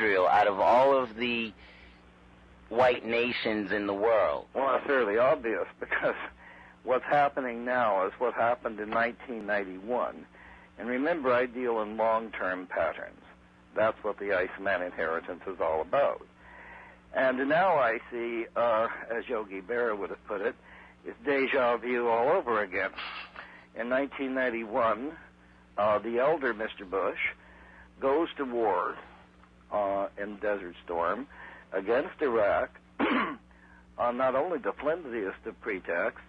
Israel out of all of the white nations in the world? Well, it's fairly obvious, because what's happening now is what happened in 1991. And remember, I deal in long-term patterns. That's what the Iceman inheritance is all about. And now I see, as Yogi Berra would have put it, it's deja vu all over again. In 1991, the elder Mr. Bush goes to war in Desert Storm against Iraq on not only the flimsiest of pretexts,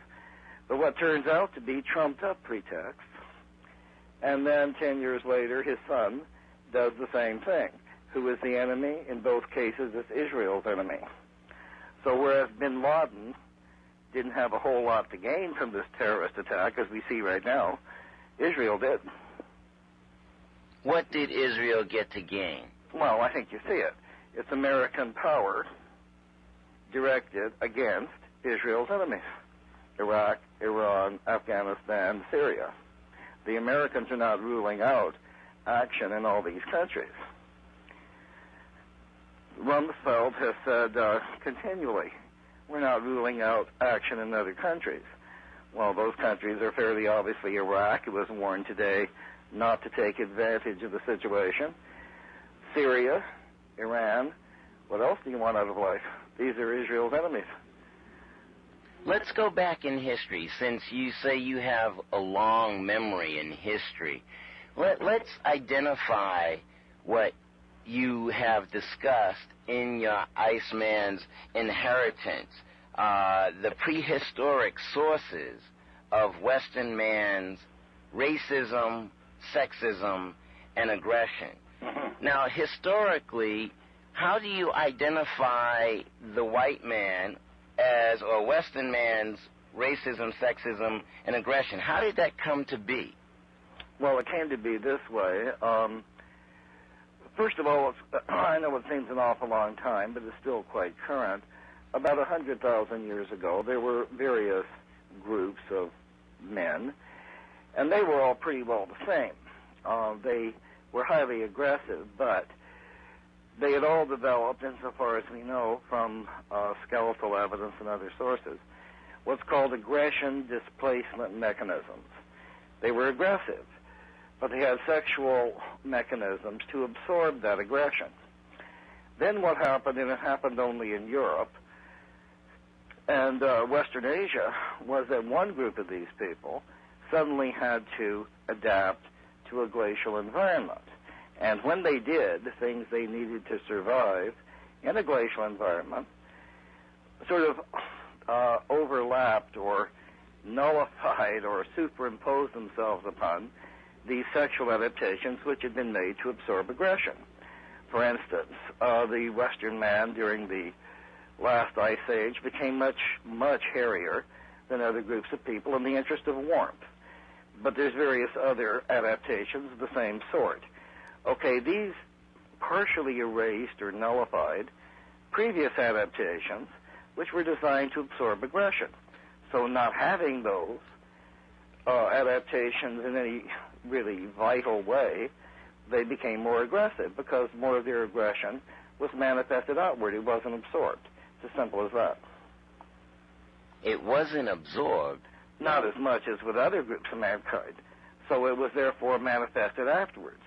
but what turns out to be trumped-up pretexts. And then 10 years later, his son does the same thing. Who is the enemy? In both cases, it's Israel's enemy. So whereas bin Laden didn't have a whole lot to gain from this terrorist attack, as we see right now, Israel did. What did Israel get to gain? Well, I think you see it. It's American power directed against Israel's enemies: Iraq, Iran, Afghanistan, Syria. The Americans are not ruling out action in all these countries. Rumsfeld has said continually, we're not ruling out action in other countries. Well, those countries are fairly obviously Iraq, who was warned today not to take advantage of the situation, Syria, Iran. What else do you want out of life? These are Israel's enemies. Let's go back in history, since you say you have a long memory in history. Let's identify what you have discussed in your Iceman's inheritance, the prehistoric sources of Western man's racism, sexism, and aggression. Now, historically, how do you identify the white man as, or Western man's racism, sexism, and aggression? How did that come to be? Well, it came to be this way. First of all, I know it seems an awful long time, but it's still quite current. About 100,000 years ago, there were various groups of men, and they were all pretty well the same. They were highly aggressive, but they had all developed, insofar as we know from skeletal evidence and other sources, what's called aggression displacement mechanisms. They were aggressive, but they had sexual mechanisms to absorb that aggression. Then what happened, and it happened only in Europe and Western Asia, was that one group of these people suddenly had to adapt to a glacial environment. And when they did, the things they needed to survive in a glacial environment sort of overlapped or nullified or superimposed themselves upon these sexual adaptations which had been made to absorb aggression. For instance, the Western man during the last ice age became much, much hairier than other groups of people in the interest of warmth. But there's various other adaptations of the same sort. Okay, these partially erased or nullified previous adaptations which were designed to absorb aggression. So not having those adaptations in any really vital way, they became more aggressive because more of their aggression was manifested outward. It wasn't absorbed. It's as simple as that. It wasn't absorbed? Not as much as with other groups of mankind. So it was therefore manifested afterwards,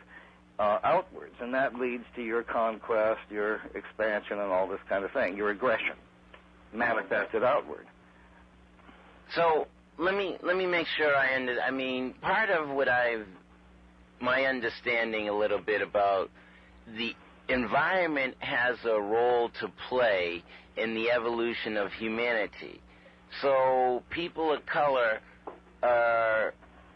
outwards, and that leads to your conquest, your expansion, and all this kind of thing, your aggression, manifested outward. So let me make sure I mean, part of what my understanding a little bit about the environment has a role to play in the evolution of humanity. So people of color are,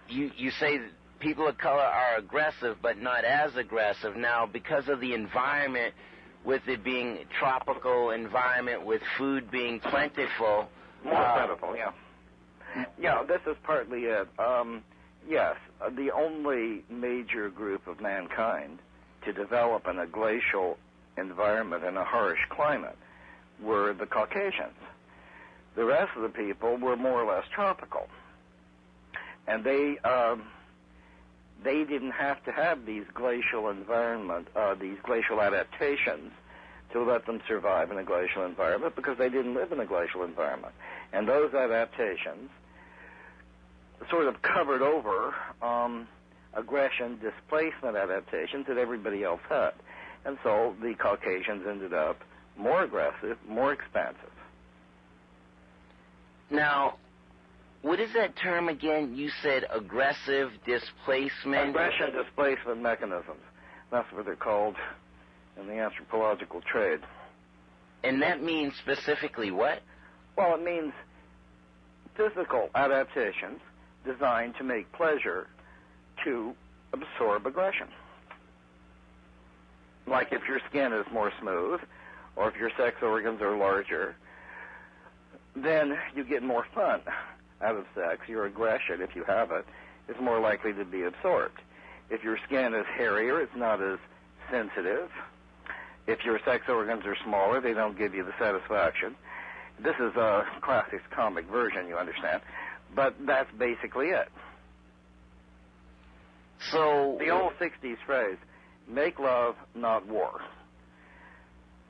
you say people of color are aggressive, but not as aggressive. Now, because of the environment, with it being a tropical environment, with food being plentiful. More plentiful, yeah. Yeah, this is partly it. Yes, the only major group of mankind to develop in a glacial environment in a harsh climate were the Caucasians. The rest of the people were more or less tropical. And they they didn't have to have these glacial adaptations to let them survive in a glacial environment because they didn't live in a glacial environment. And those adaptations sort of covered over aggression displacement adaptations that everybody else had. And so the Caucasians ended up more aggressive, more expansive. Now, what is that term again? You said aggressive displacement? Aggression displacement mechanisms. That's what they're called in the anthropological trade. And that means specifically what? Well, it means physical adaptations designed to make pleasure to absorb aggression. Like if your skin is more smooth, or if your sex organs are larger, then you get more fun out of sex. Your aggression, if you have it, is more likely to be absorbed. If your skin is hairier, it's not as sensitive. If your sex organs are smaller, they don't give you the satisfaction. This is a classic comic version, you understand. But that's basically it. So the old 60s phrase, make love, not war,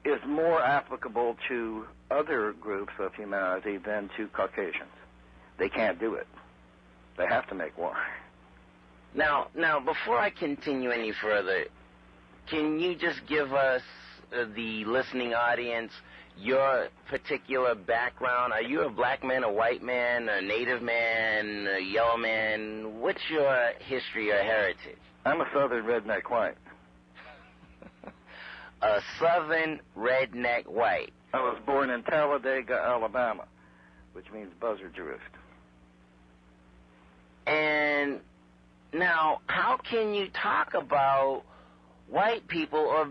is more applicable to other groups of humanity than to Caucasians. They can't do it. They have to make war. Now, before I continue any further, can you just give us, the listening audience, your particular background? Are you a black man, a white man, a native man, a yellow man? What's your history or heritage? I'm a southern redneck white. A southern redneck white. I was born in Talladega, Alabama, which means buzzard's roost. And now, how can you talk about white people or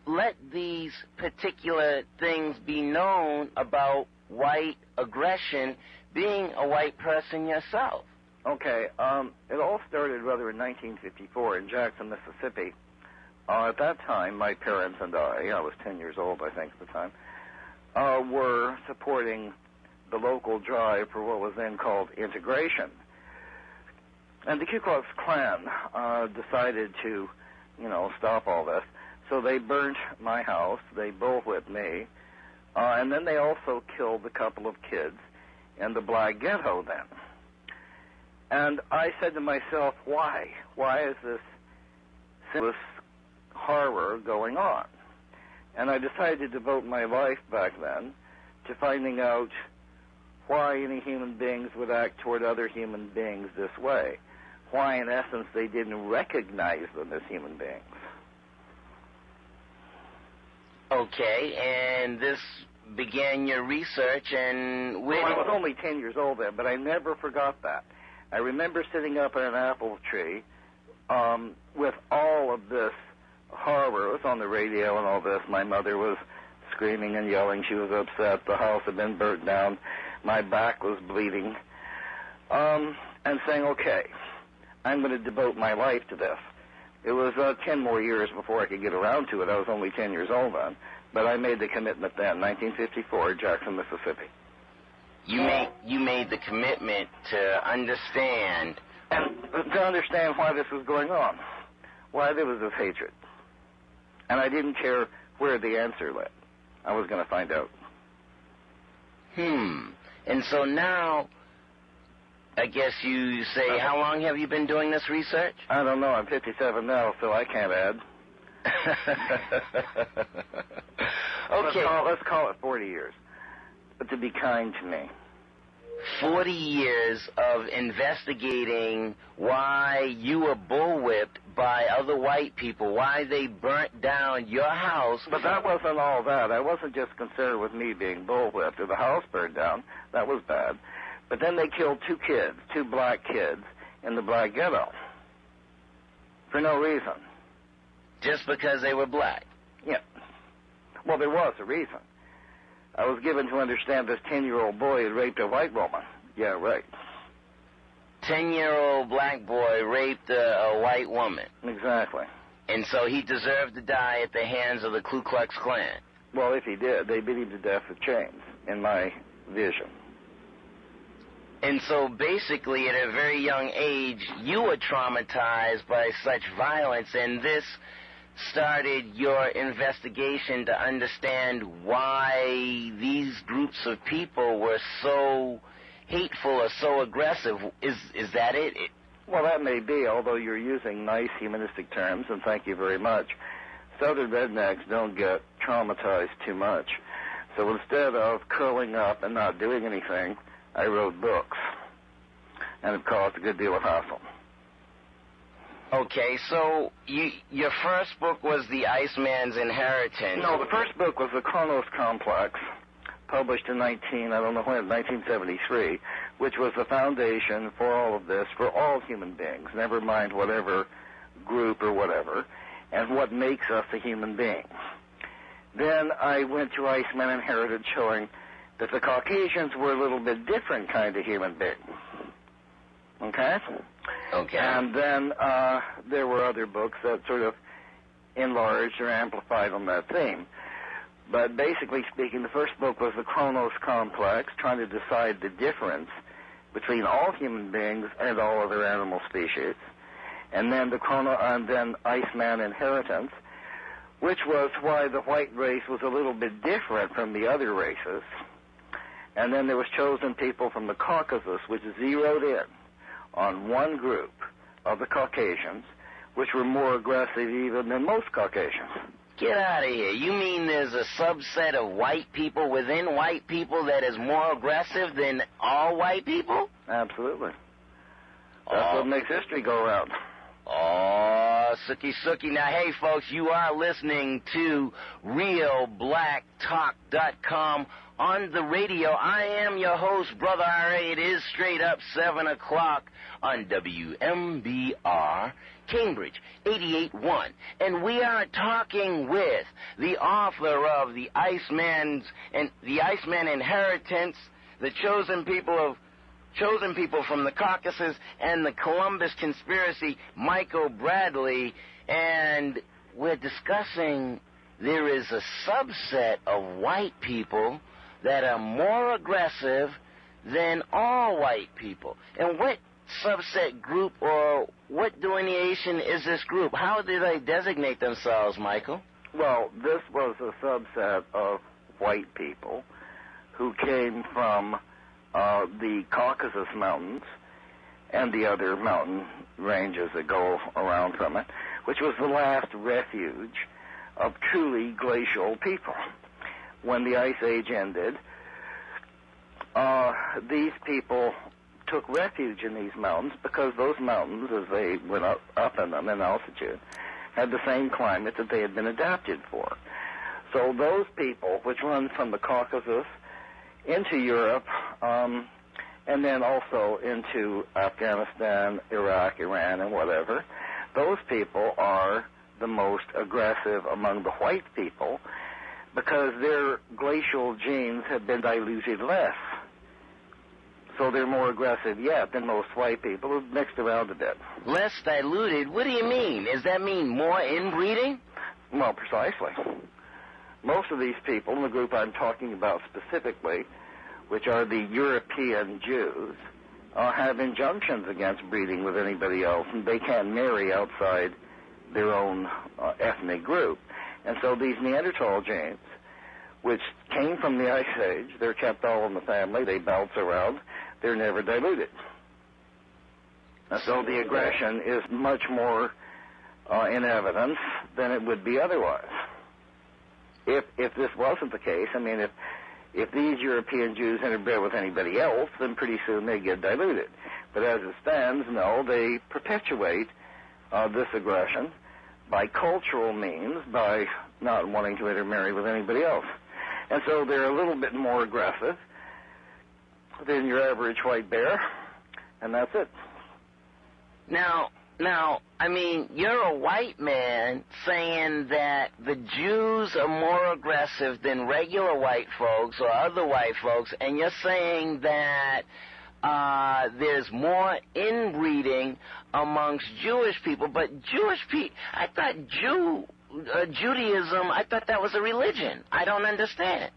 let these particular things be known about white aggression, being a white person yourself? Okay, it all started rather in 1954 in Jackson, Mississippi. At that time, my parents and I was 10 years old, I think, at the time, were supporting the local drive for what was then called integration. And the Ku Klux Klan decided to, stop all this. So they burnt my house, they bullwhipped me, and then they also killed a couple of kids in the black ghetto then. And I said to myself, why? Why is this senseless horror going on? And I decided to devote my life back then to finding out why any human beings would act toward other human beings this way. Why, in essence, they didn't recognize them as human beings. Okay, and this began your research, and Well, I was only 10 years old then, but I never forgot that. I remember sitting up in an apple tree with all of this horror. It was on the radio and all this. My mother was screaming and yelling. She was upset. The house had been burnt down. My back was bleeding. And saying, okay, I'm going to devote my life to this. It was 10 more years before I could get around to it. I was only 10 years old then. But I made the commitment then, 1954, Jackson, Mississippi. You made the commitment to understand. And to understand why this was going on. Why there was this hatred. And I didn't care where the answer led. I was going to find out. And so now, I guess you say, how long have you been doing this research? I don't know. I'm 57 now, so I can't add. Okay. Let's call it 40 years. But to be kind to me. 40 years of investigating why you were bullwhipped by other white people, why they burnt down your house. But that wasn't all that. I wasn't just concerned with me being bullwhipped or the house burned down. That was bad. But then they killed two black kids in the black ghetto. For no reason. Just because they were black? Yeah. Well, there was a reason. I was given to understand this 10-year-old boy had raped a white woman. Yeah, right. 10-year-old black boy raped a white woman. Exactly. And so he deserved to die at the hands of the Ku Klux Klan. Well, if he did, they beat him to death with chains, in my vision. And so basically at a very young age, you were traumatized by such violence, and this started your investigation to understand why these groups of people were so hateful or so aggressive. Is that it? Well, that may be, although you're using nice humanistic terms, and thank you very much. Southern rednecks don't get traumatized too much. So instead of curling up and not doing anything, I wrote books, and it caused a good deal of hassle. Okay, so your first book was The Iceman's Inheritance. No, the first book was The Chronos Complex, published in 1973, which was the foundation for all of this, for all human beings, never mind whatever group or whatever, and what makes us a human being. Then I went to Iceman Inherited, showing that the Caucasians were a little bit different kind of human being. Okay? Okay. And then there were other books that sort of enlarged or amplified on that theme. But basically speaking, the first book was The Chronos Complex, trying to decide the difference between all human beings and all other animal species. And then then Iceman Inheritance, which was why the white race was a little bit different from the other races. And then there was chosen people from the Caucasus, which zeroed in on one group of the Caucasians, which were more aggressive even than most Caucasians. Get out of here. You mean there's a subset of white people within white people that is more aggressive than all white people? Absolutely. That's what makes history go around. Oh, sookie. Now, hey, folks, you are listening to RealBlackTalk.com on the radio. I am your host, Brother R.A. It is straight up 7 o'clock on WMBR Cambridge 88.1. And we are talking with the author of The Iceman Inheritance, The Chosen People from the Caucasus, and the Columbus Conspiracy, Michael Bradley, and we're discussing there is a subset of white people that are more aggressive than all white people. And what subset group or what delineation is this group? How do they designate themselves, Michael? Well, this was a subset of white people who came from the Caucasus Mountains and the other mountain ranges that go around from it, which was the last refuge of truly glacial people. When the Ice Age ended, these people took refuge in these mountains because those mountains, as they went up in them in altitude, had the same climate that they had been adapted for. So those people, which run from the Caucasus into Europe, and then also into Afghanistan, Iraq, Iran, and whatever, those people are the most aggressive among the white people because their glacial genes have been diluted less. So they're more aggressive yet than most white people who've mixed around a bit. Less diluted? What do you mean? Does that mean more inbreeding? Well, precisely. Most of these people, in the group I'm talking about specifically, which are the European Jews, have injunctions against breeding with anybody else, and they can't marry outside their own ethnic group. And so these Neanderthal genes, which came from the Ice Age, they're kept all in the family, they bounce around, they're never diluted. And so the aggression is much more in evidence than it would be otherwise. If this wasn't the case, I mean, if these European Jews interbred with anybody else, then pretty soon they get diluted. But as it stands, no, they perpetuate this aggression by cultural means, by not wanting to intermarry with anybody else. And so they're a little bit more aggressive than your average white bear, and that's it. Now, I mean, you're a white man saying that the Jews are more aggressive than regular white folks or other white folks, and you're saying that there's more inbreeding amongst Jewish people, but Jewish people, I thought Judaism, I thought that was a religion. I don't understand.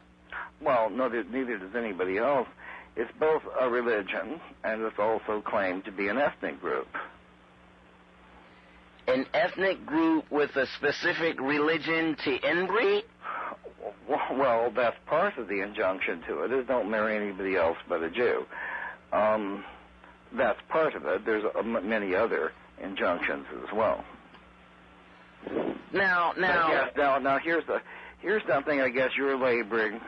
Well, no, neither does anybody else. It's both a religion, and it's also claimed to be an ethnic group. An ethnic group with a specific religion to inbreed? Well, that's part of the injunction to it, is don't marry anybody else but a Jew. That's part of it. There's many other injunctions as well. Now, here's something I guess you're laboring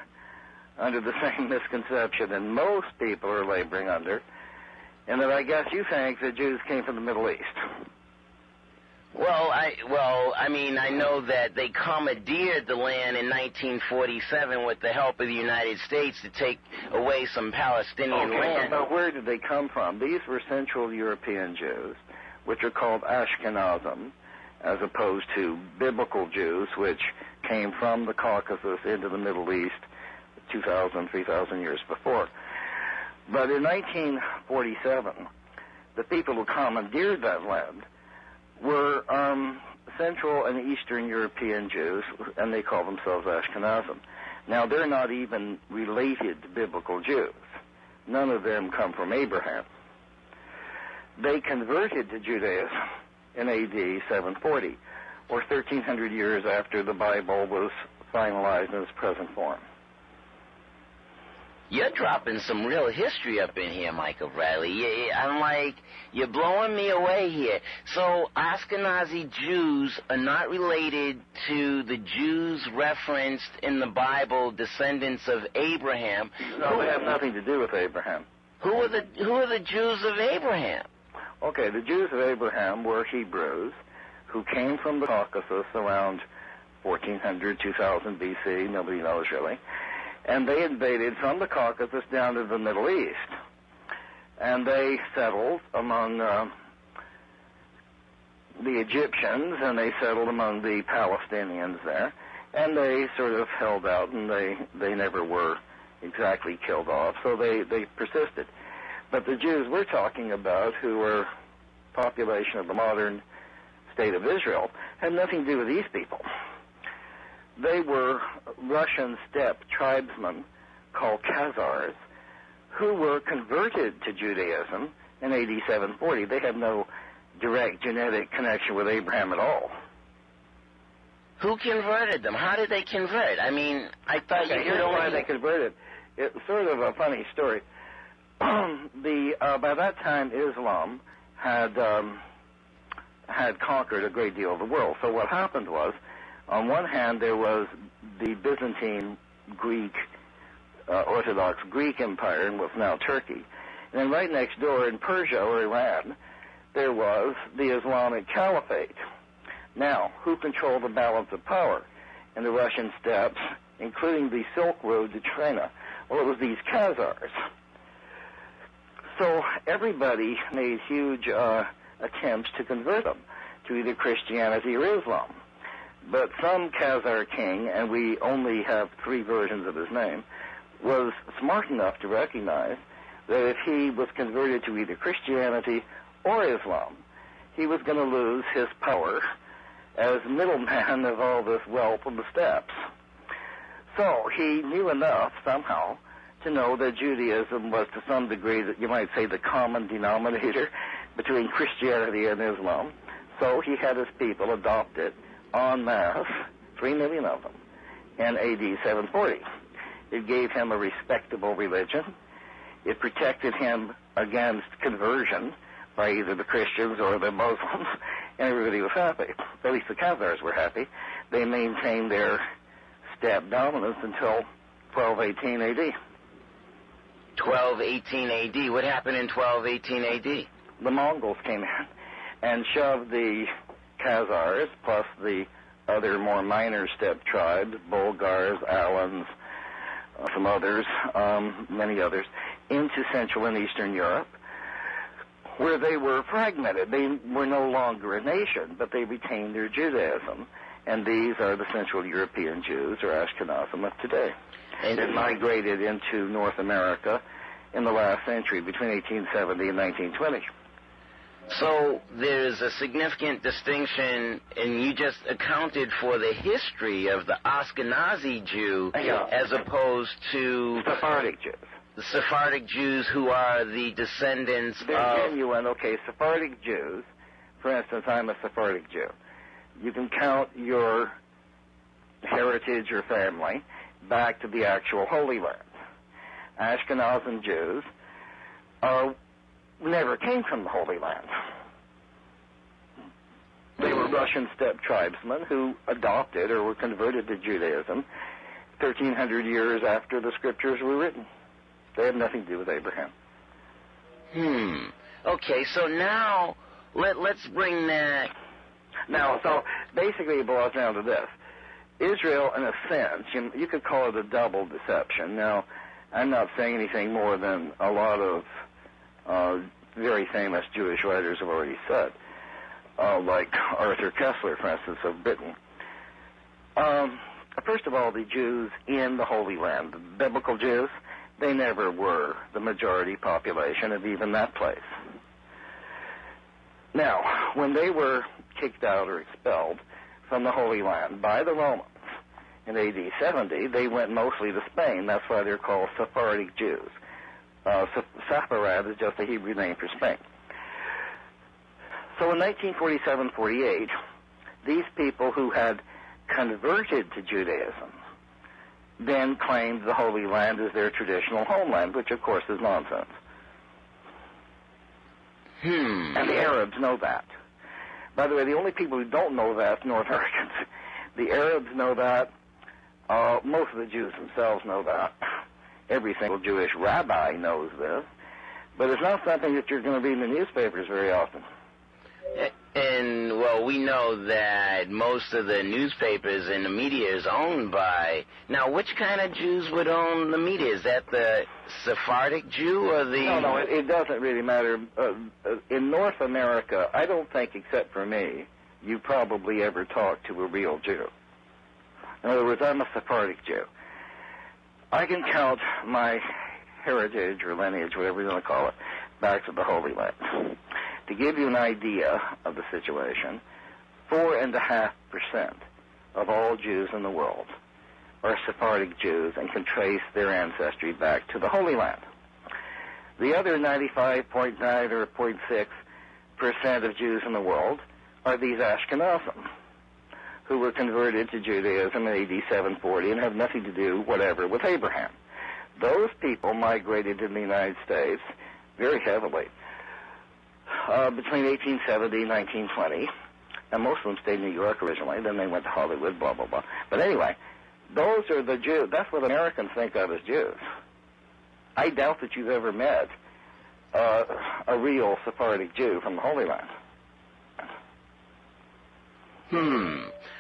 under the same misconception that most people are laboring under, and that I guess you think the Jews came from the Middle East. Well, I know that they commandeered the land in 1947 with the help of the United States to take away some Palestinian land. But where did they come from? These were Central European Jews, which are called Ashkenazim, as opposed to biblical Jews, which came from the Caucasus into the Middle East 2,000, 3,000 years before. But in 1947, the people who commandeered that land were Central and Eastern European Jews, and they call themselves Ashkenazim. Now, they're not even related to biblical Jews. None of them come from Abraham. They converted to Judaism in A.D. 740, or 1,300 years after the Bible was finalized in its present form. You're dropping some real history up in here, Michael Bradley. I'm like, you're blowing me away here. So Ashkenazi Jews are not related to the Jews referenced in the Bible, descendants of Abraham. No, they have nothing to do with Abraham. Who are the Jews of Abraham? Okay, the Jews of Abraham were Hebrews who came from the Caucasus around 1400, 2000 B.C., nobody knows really. And they invaded from the Caucasus down to the Middle East. And they settled among the Egyptians, and they settled among the Palestinians there. And they sort of held out, and they never were exactly killed off, so they persisted. But the Jews we're talking about, who were population of the modern state of Israel, had nothing to do with these people. They were Russian steppe tribesmen called Khazars who were converted to Judaism in AD 740. They had no direct genetic connection with Abraham at all. Who converted them? How did they convert? I mean, I thought you here's why they converted. It's sort of a funny story. By that time, Islam had conquered a great deal of the world. So what happened was, on one hand, there was the Byzantine Greek, Orthodox Greek Empire, and what's now Turkey. And then right next door in Persia or Iran, there was the Islamic Caliphate. Now, who controlled the balance of power in the Russian steppes, including the Silk Road to China? Well, it was these Khazars. So everybody made huge attempts to convert them to either Christianity or Islam. But some Khazar king, and we only have 3 versions of his name, was smart enough to recognize that if he was converted to either Christianity or Islam, he was going to lose his power as middleman of all this wealth in the steppes. So he knew enough, somehow, to know that Judaism was to some degree, that you might say, the common denominator between Christianity and Islam. So he had his people adopt it en masse, 3 million of them, in AD 740. It gave him a respectable religion. It protected him against conversion by either the Christians or the Muslims, and everybody was happy. At least the Khazars were happy. They maintained their steppe dominance until 1218 AD. 1218 AD. What happened in 1218 AD? The Mongols came in and shoved the Khazars, plus the other more minor steppe tribes, Bulgars, Alans, some others, many others, into Central and Eastern Europe, where they were fragmented. They were no longer a nation, but they retained their Judaism. And these are the Central European Jews, or Ashkenazim, of today. And it migrated into North America in the last century, between 1870 and 1920. So there's a significant distinction, and you just accounted for the history of the Ashkenazi Jew as opposed to Sephardic Jews. the Sephardic Jews who are the descendants They're of... genuine. Okay, Sephardic Jews. For instance, I'm a Sephardic Jew. You can count your heritage or family back to the actual Holy Land. Ashkenazim Jews never came from the Holy Land. They were Russian steppe tribesmen who adopted or were converted to Judaism 1,300 years after the scriptures were written. They had nothing to do with Abraham. Okay, so now let's bring that... Now, so basically it boils down to this. Israel, in a sense, you could call it a double deception. Now, I'm not saying anything more than a lot of very famous Jewish writers have already said, like Arthur Kessler, for instance, of Britain. First of all, the Jews in the Holy Land, the biblical Jews, they never were the majority population of even that place. Now, when they were kicked out or expelled from the Holy Land by the Romans in AD 70, they went mostly to Spain. That's why they're called Sephardic Jews. Sepharad is just a Hebrew name for Spain. So in 1947-48, these people who had converted to Judaism then claimed the Holy Land as their traditional homeland, which of course is nonsense. And the Arabs know that. By the way, the only people who don't know that are North Americans. The Arabs know that. Most of the Jews themselves know that. Every single Jewish rabbi knows this. But it's not something that you're going to read in the newspapers very often. And, well, we know that most of the newspapers and the media is owned by... Now, which kind of Jews would own the media? Is that the Sephardic Jew or the... No, it doesn't really matter. In North America, I don't think, except for me, you probably ever talked to a real Jew. In other words, I'm a Sephardic Jew. I can count my heritage or lineage, whatever you want to call it, back to the Holy Land. To give you an idea of the situation, 4.5% of all Jews in the world are Sephardic Jews and can trace their ancestry back to the Holy Land. The other 95.9 or 0.6% of Jews in the world are these Ashkenazim, who were converted to Judaism in AD 740 and have nothing to do, whatever, with Abraham. Those people migrated to the United States very heavily between 1870 and 1920, and most of them stayed in New York originally, then they went to Hollywood, blah, blah, blah. But anyway, those are the Jews. That's what Americans think of as Jews. I doubt that you've ever met a real Sephardic Jew from the Holy Land.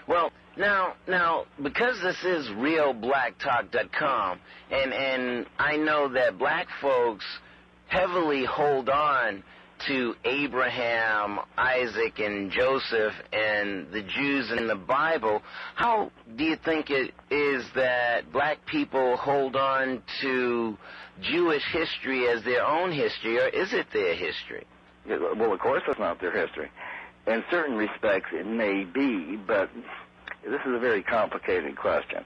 Well, now, because this is realblacktalk.com, and I know that black folks heavily hold on to Abraham, Isaac, and Joseph, and the Jews in the Bible, how do you think it is that black people hold on to Jewish history as their own history, or is it their history? Well, of course it's not their history. In certain respects, it may be, but this is a very complicated question.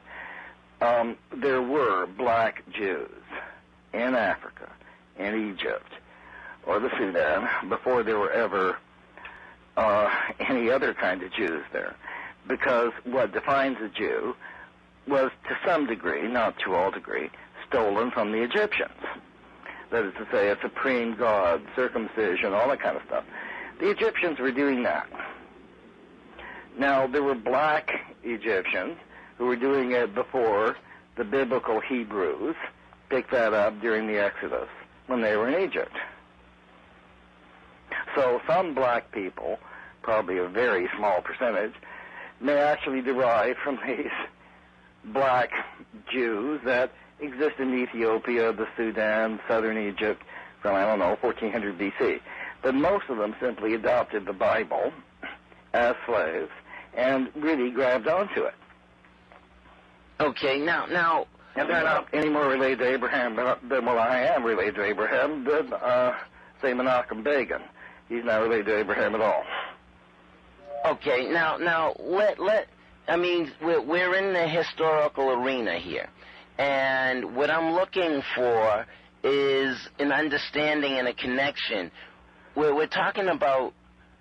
There were black Jews in Africa, in Egypt, or the Sudan, before there were ever any other kind of Jews there. Because what defines a Jew was, to some degree, not to all degree, stolen from the Egyptians. That is to say, a supreme god, circumcision, all that kind of stuff. The Egyptians were doing that. Now, there were black Egyptians who were doing it before the biblical Hebrews picked that up during the Exodus when they were in Egypt. So some black people, probably a very small percentage, may actually derive from these black Jews that exist in Ethiopia, the Sudan, southern Egypt, from, 1400 B.C. But most of them simply adopted the Bible as slaves and really grabbed onto it. Okay, now... And they're not any more related to Abraham than I am related to Abraham, than, say, Menachem Begin. He's not related to Abraham at all. Okay, now, we're in the historical arena here. And what I'm looking for is an understanding and a connection. We're talking about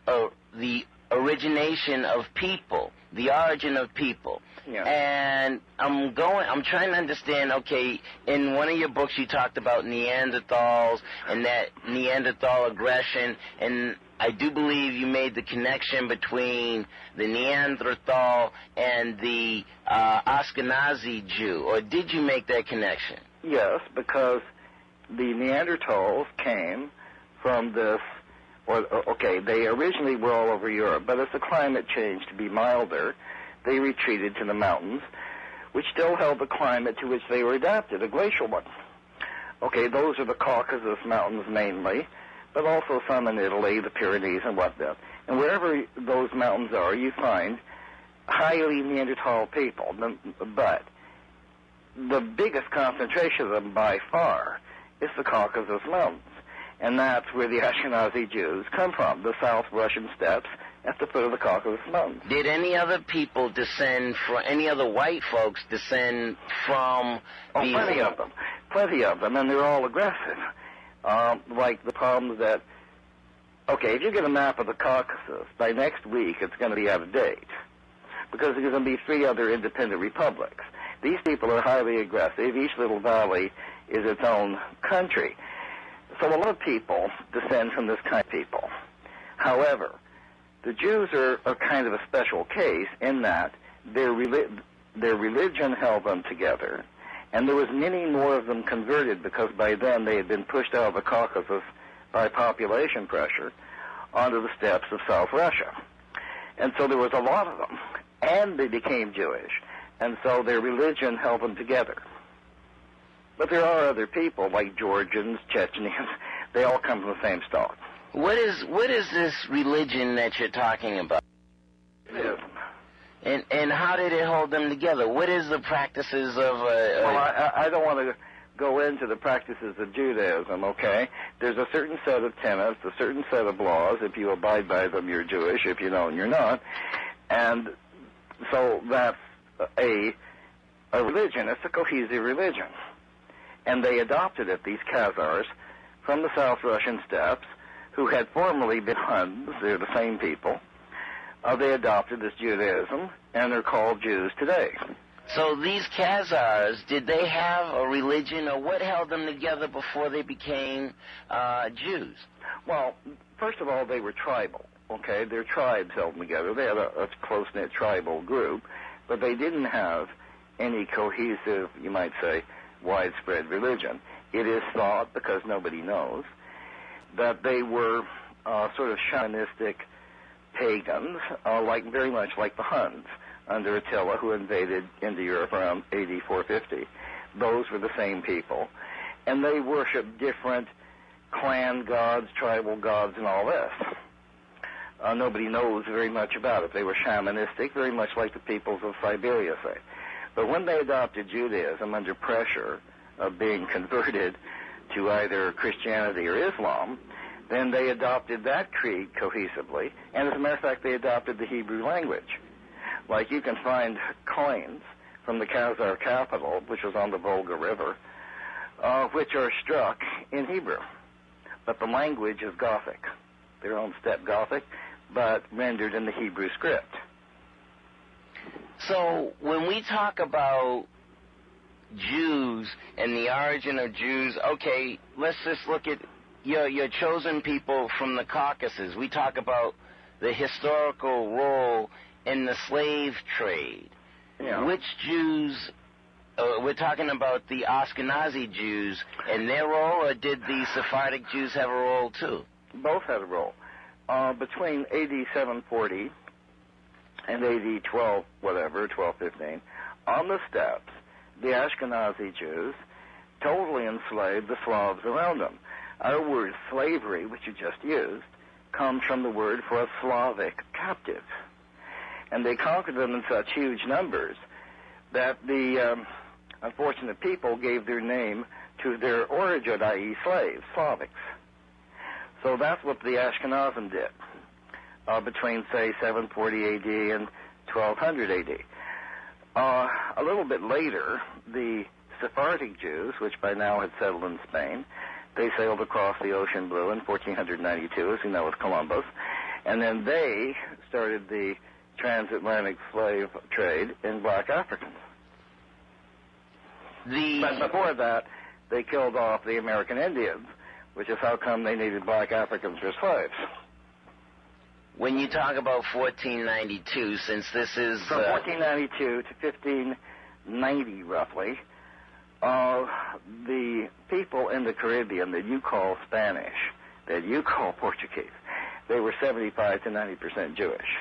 the origination of people, the origin of people. Yeah. And I'm trying to understand, okay, in one of your books you talked about Neanderthals and that Neanderthal aggression, and I do believe you made the connection between the Neanderthal and the Ashkenazi Jew, or did you make that connection? Yes, because the Neanderthals came from this, they originally were all over Europe, but as the climate changed to be milder, they retreated to the mountains, which still held the climate to which they were adapted, a glacial one. Okay, those are the Caucasus Mountains mainly, but also some in Italy, the Pyrenees and whatnot. And wherever those mountains are, you find highly Neanderthal people, but the biggest concentration of them by far is the Caucasus Mountains. And that's where the Ashkenazi Jews come from, the South Russian steppes at the foot of the Caucasus Mountains. Did any other people descend from, any other white folks descend from these? Oh, plenty of them, and they're all aggressive. Like the problems that, if you get a map of the Caucasus, by next week it's going to be out of date, because there's going to be 3 other independent republics. These people are highly aggressive. Each little valley is its own country. So a lot of people descend from this kind of people. However, the Jews are kind of a special case in that their religion held them together, and there was many more of them converted because by then they had been pushed out of the Caucasus by population pressure onto the steppes of South Russia. And so there was a lot of them, and they became Jewish, and so their religion held them together. But there are other people, like Georgians, Chechens. They all come from the same stock. What is this religion that you're talking about? Judaism. And how did it hold them together? What is the practices of... Well, I don't want to go into the practices of Judaism, okay? There's a certain set of tenets, a certain set of laws. If you abide by them, you're Jewish. If you don't, you're not. And so that's a religion. It's a cohesive religion. And they adopted it, these Khazars, from the South Russian steppes, who had formerly been Huns. They're the same people. They adopted this Judaism, and they're called Jews today. So these Khazars, did they have a religion, or what held them together before they became Jews? Well, first of all, they were tribal, okay? Their tribes held them together. They had a close-knit tribal group, but they didn't have any cohesive, you might say, widespread religion. It is thought, because nobody knows, that they were sort of shamanistic pagans, very much like the Huns under Attila, who invaded into Europe around AD 450. Those were the same people. And they worshiped different clan gods, tribal gods, and all this. Nobody knows very much about it. They were shamanistic, very much like the peoples of Siberia, say. But when they adopted Judaism under pressure of being converted to either Christianity or Islam, then they adopted that creed cohesively. And as a matter of fact, they adopted the Hebrew language. Like you can find coins from the Khazar capital, which was on the Volga River, which are struck in Hebrew. But the language is Gothic, their own steppe Gothic, but rendered in the Hebrew script. So when we talk about Jews and the origin of Jews, okay, let's just look at your chosen people from the Caucasus. We talk about the historical role in the slave trade. Yeah. Which Jews, we're talking about the Ashkenazi Jews and their role, or did the Sephardic Jews have a role too? Both had a role. Between AD 740 and AD 1215, on the steppes, the Ashkenazi Jews totally enslaved the Slavs around them. Our word slavery, which you just used, comes from the word for a Slavic captive. And they conquered them in such huge numbers that the unfortunate people gave their name to their origin, i.e. slaves, Slavics. So that's what the Ashkenazim did between, say, 740 A.D. and 1200 A.D. A little bit later, the Sephardic Jews, which by now had settled in Spain. They sailed across the ocean blue in 1492, as you know, with Columbus. And then they started the transatlantic slave trade in black Africans. But before that, they killed off the American Indians, which is how come they needed black Africans for slaves. When you talk about 1492, since this is... From 1492 to 1590, roughly, the people in the Caribbean that you call Spanish, that you call Portuguese, they were 75 to 90% Jewish,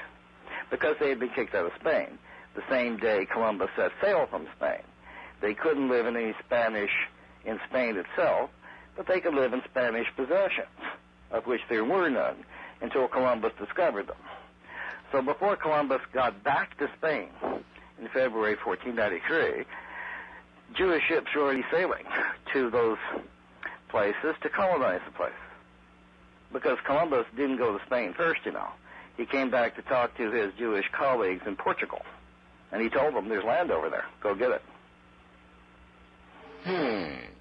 because they had been kicked out of Spain the same day Columbus set sail from Spain. They couldn't live in any Spanish in Spain itself, but they could live in Spanish possessions, of which there were none, until Columbus discovered them. So before Columbus got back to Spain in February 1493, Jewish ships were already sailing to those places to colonize the place. Because Columbus didn't go to Spain first, you know. He came back to talk to his Jewish colleagues in Portugal. And he told them, there's land over there. Go get it.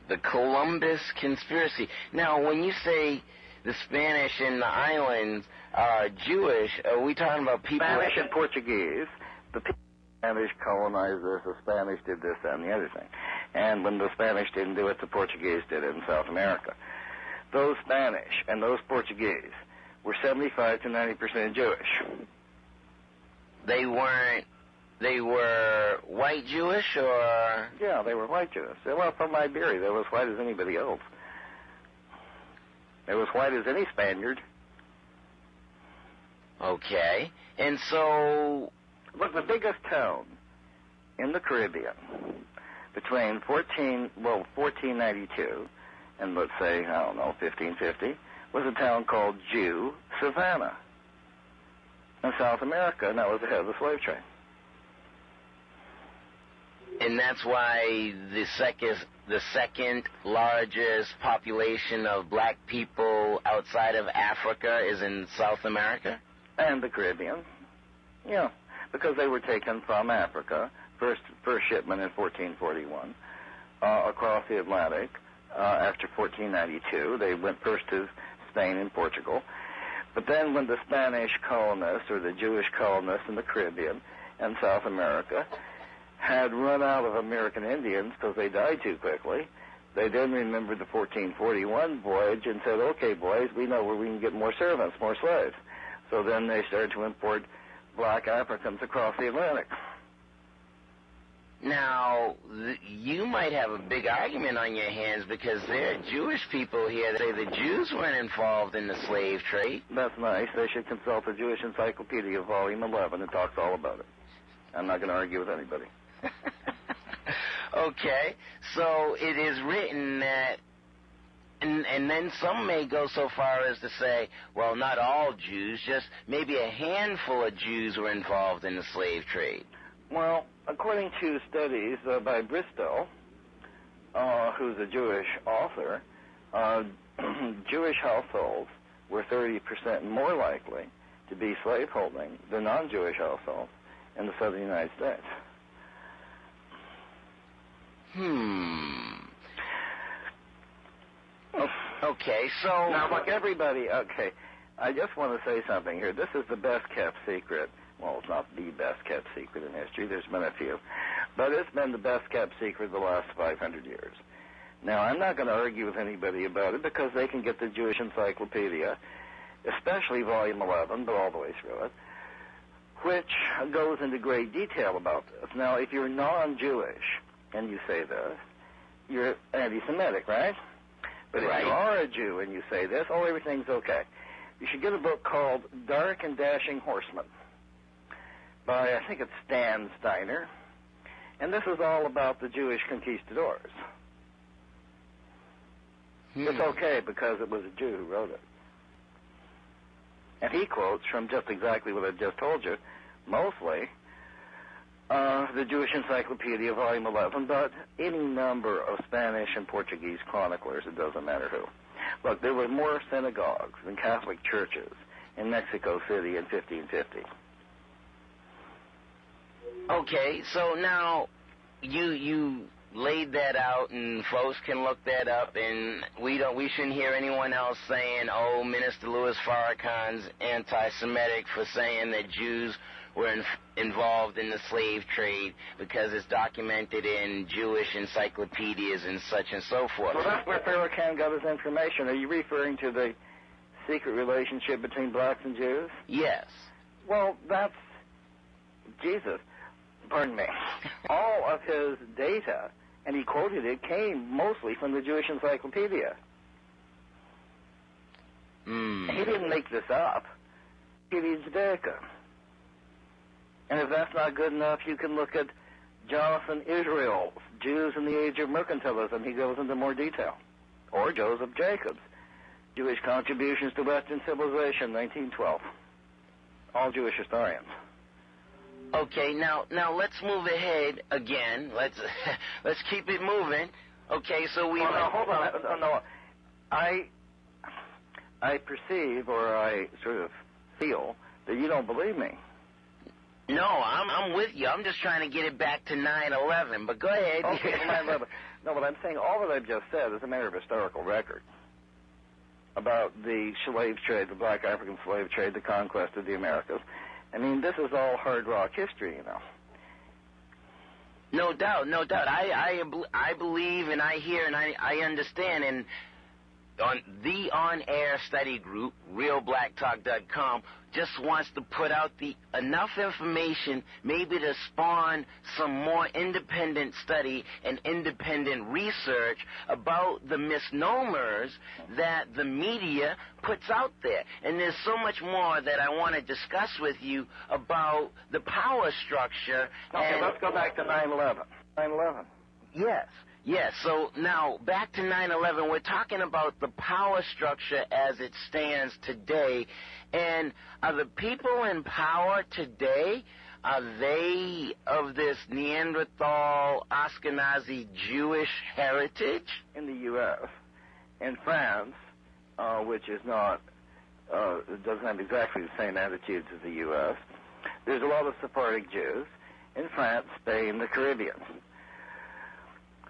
The Columbus conspiracy. Now, when you say the Spanish in the islands are Jewish, are we talking about people... Spanish and Portuguese. The Spanish colonized this, the Spanish did this, that, and the other thing. And when the Spanish didn't do it, the Portuguese did it in South America. Those Spanish and those Portuguese were 75 to 90% Jewish. They were white Jewish, or...? Yeah, they were white Jews. They were from Iberia. They were as white as anybody else. They were as white as any Spaniard. Okay. And so... Look, the biggest town in the Caribbean between 1492 and, let's say, 1550, was a town called Jew Savannah in South America, and that was the head of the slave trade. And that's why the second largest population of black people outside of Africa is in South America? And the Caribbean. Yeah, because they were taken from Africa, first shipment in 1441, across the Atlantic. After 1492, they went first to Spain and Portugal. But then when the Spanish colonists, or the Jewish colonists in the Caribbean and South America, had run out of American Indians because they died too quickly, they then remembered the 1441 voyage and said, okay, boys, we know where we can get more servants, more slaves. So then they started to import black Africans across the Atlantic. Now, you might have a big argument on your hands because there are Jewish people here that say the Jews weren't involved in the slave trade. That's nice. They should consult the Jewish Encyclopedia, Volume 11. It talks all about it. I'm not going to argue with anybody. Okay, so it is written that, and then some may go so far as to say, well, not all Jews, just maybe a handful of Jews were involved in the slave trade. Well, according to studies by Bristow, who's a Jewish author, Jewish households were 30% more likely to be slaveholding than non-Jewish households in the southern United States. Okay, so... Now, look, everybody, okay, I just want to say something here. This is the best-kept secret. Well, it's not the best-kept secret in history. There's been a few. But it's been the best-kept secret the last 500 years. Now, I'm not going to argue with anybody about it because they can get the Jewish Encyclopedia, especially Volume 11, but all the way through it, which goes into great detail about this. Now, if you're non-Jewish and you say this, you're anti-Semitic, right? But if you are a Jew and you say this, everything's okay. You should get a book called Dark and Dashing Horsemen by, I think it's Stan Steiner. And this is all about the Jewish conquistadors. It's okay because it was a Jew who wrote it. And he quotes from just exactly what I just told you, mostly the Jewish Encyclopedia, Volume 11, but any number of Spanish and Portuguese chroniclers, it doesn't matter who. Look, there were more synagogues than Catholic churches in Mexico City in 1550. Okay, so now you laid that out, and folks can look that up, and we shouldn't hear anyone else saying, oh, Minister Louis Farrakhan's anti-Semitic for saying that Jews were involved in the slave trade because it's documented in Jewish encyclopedias and such and so forth. Well, that's where Farrakhan got his information. Are you referring to the secret relationship between blacks and Jews? Yes. Well, that's Jesus. Pardon me. All of his data, and he quoted it, came mostly from the Jewish encyclopedia. He didn't make this up. He reads data. And if that's not good enough, you can look at Jonathan Israel's Jews in the Age of Mercantilism. He goes into more detail. Or Joseph Jacobs, Jewish Contributions to Western Civilization, 1912. All Jewish historians. Okay, now let's move ahead again. Let's keep it moving. Okay, so we. Well, now, hold on. No, I perceive, or I sort of feel, that you don't believe me. No, I'm with you. I'm just trying to get it back to 9/11. But go ahead. Okay, 9/11. No, but I'm saying all that I've just said is a matter of historical record about the slave trade, the black African slave trade, the conquest of the Americas. I mean, this is all hard rock history, you know. No doubt, no doubt. I believe, and I hear, and I understand, and on the on-air study group, realblacktalk.com, just wants to put out enough information maybe to spawn some more independent study and independent research about the misnomers that the media puts out there. And there's so much more that I want to discuss with you about the power structure. Okay, let's go back to 9/11. 9/11. Yes. Yes, so now back to 9/11, we're talking about the power structure as it stands today. And are the people in power today, are they of this Neanderthal, Ashkenazi Jewish heritage? In the U.S. In France, which is not, doesn't have exactly the same attitudes as the U.S., there's a lot of Sephardic Jews. In France, Spain, the Caribbean.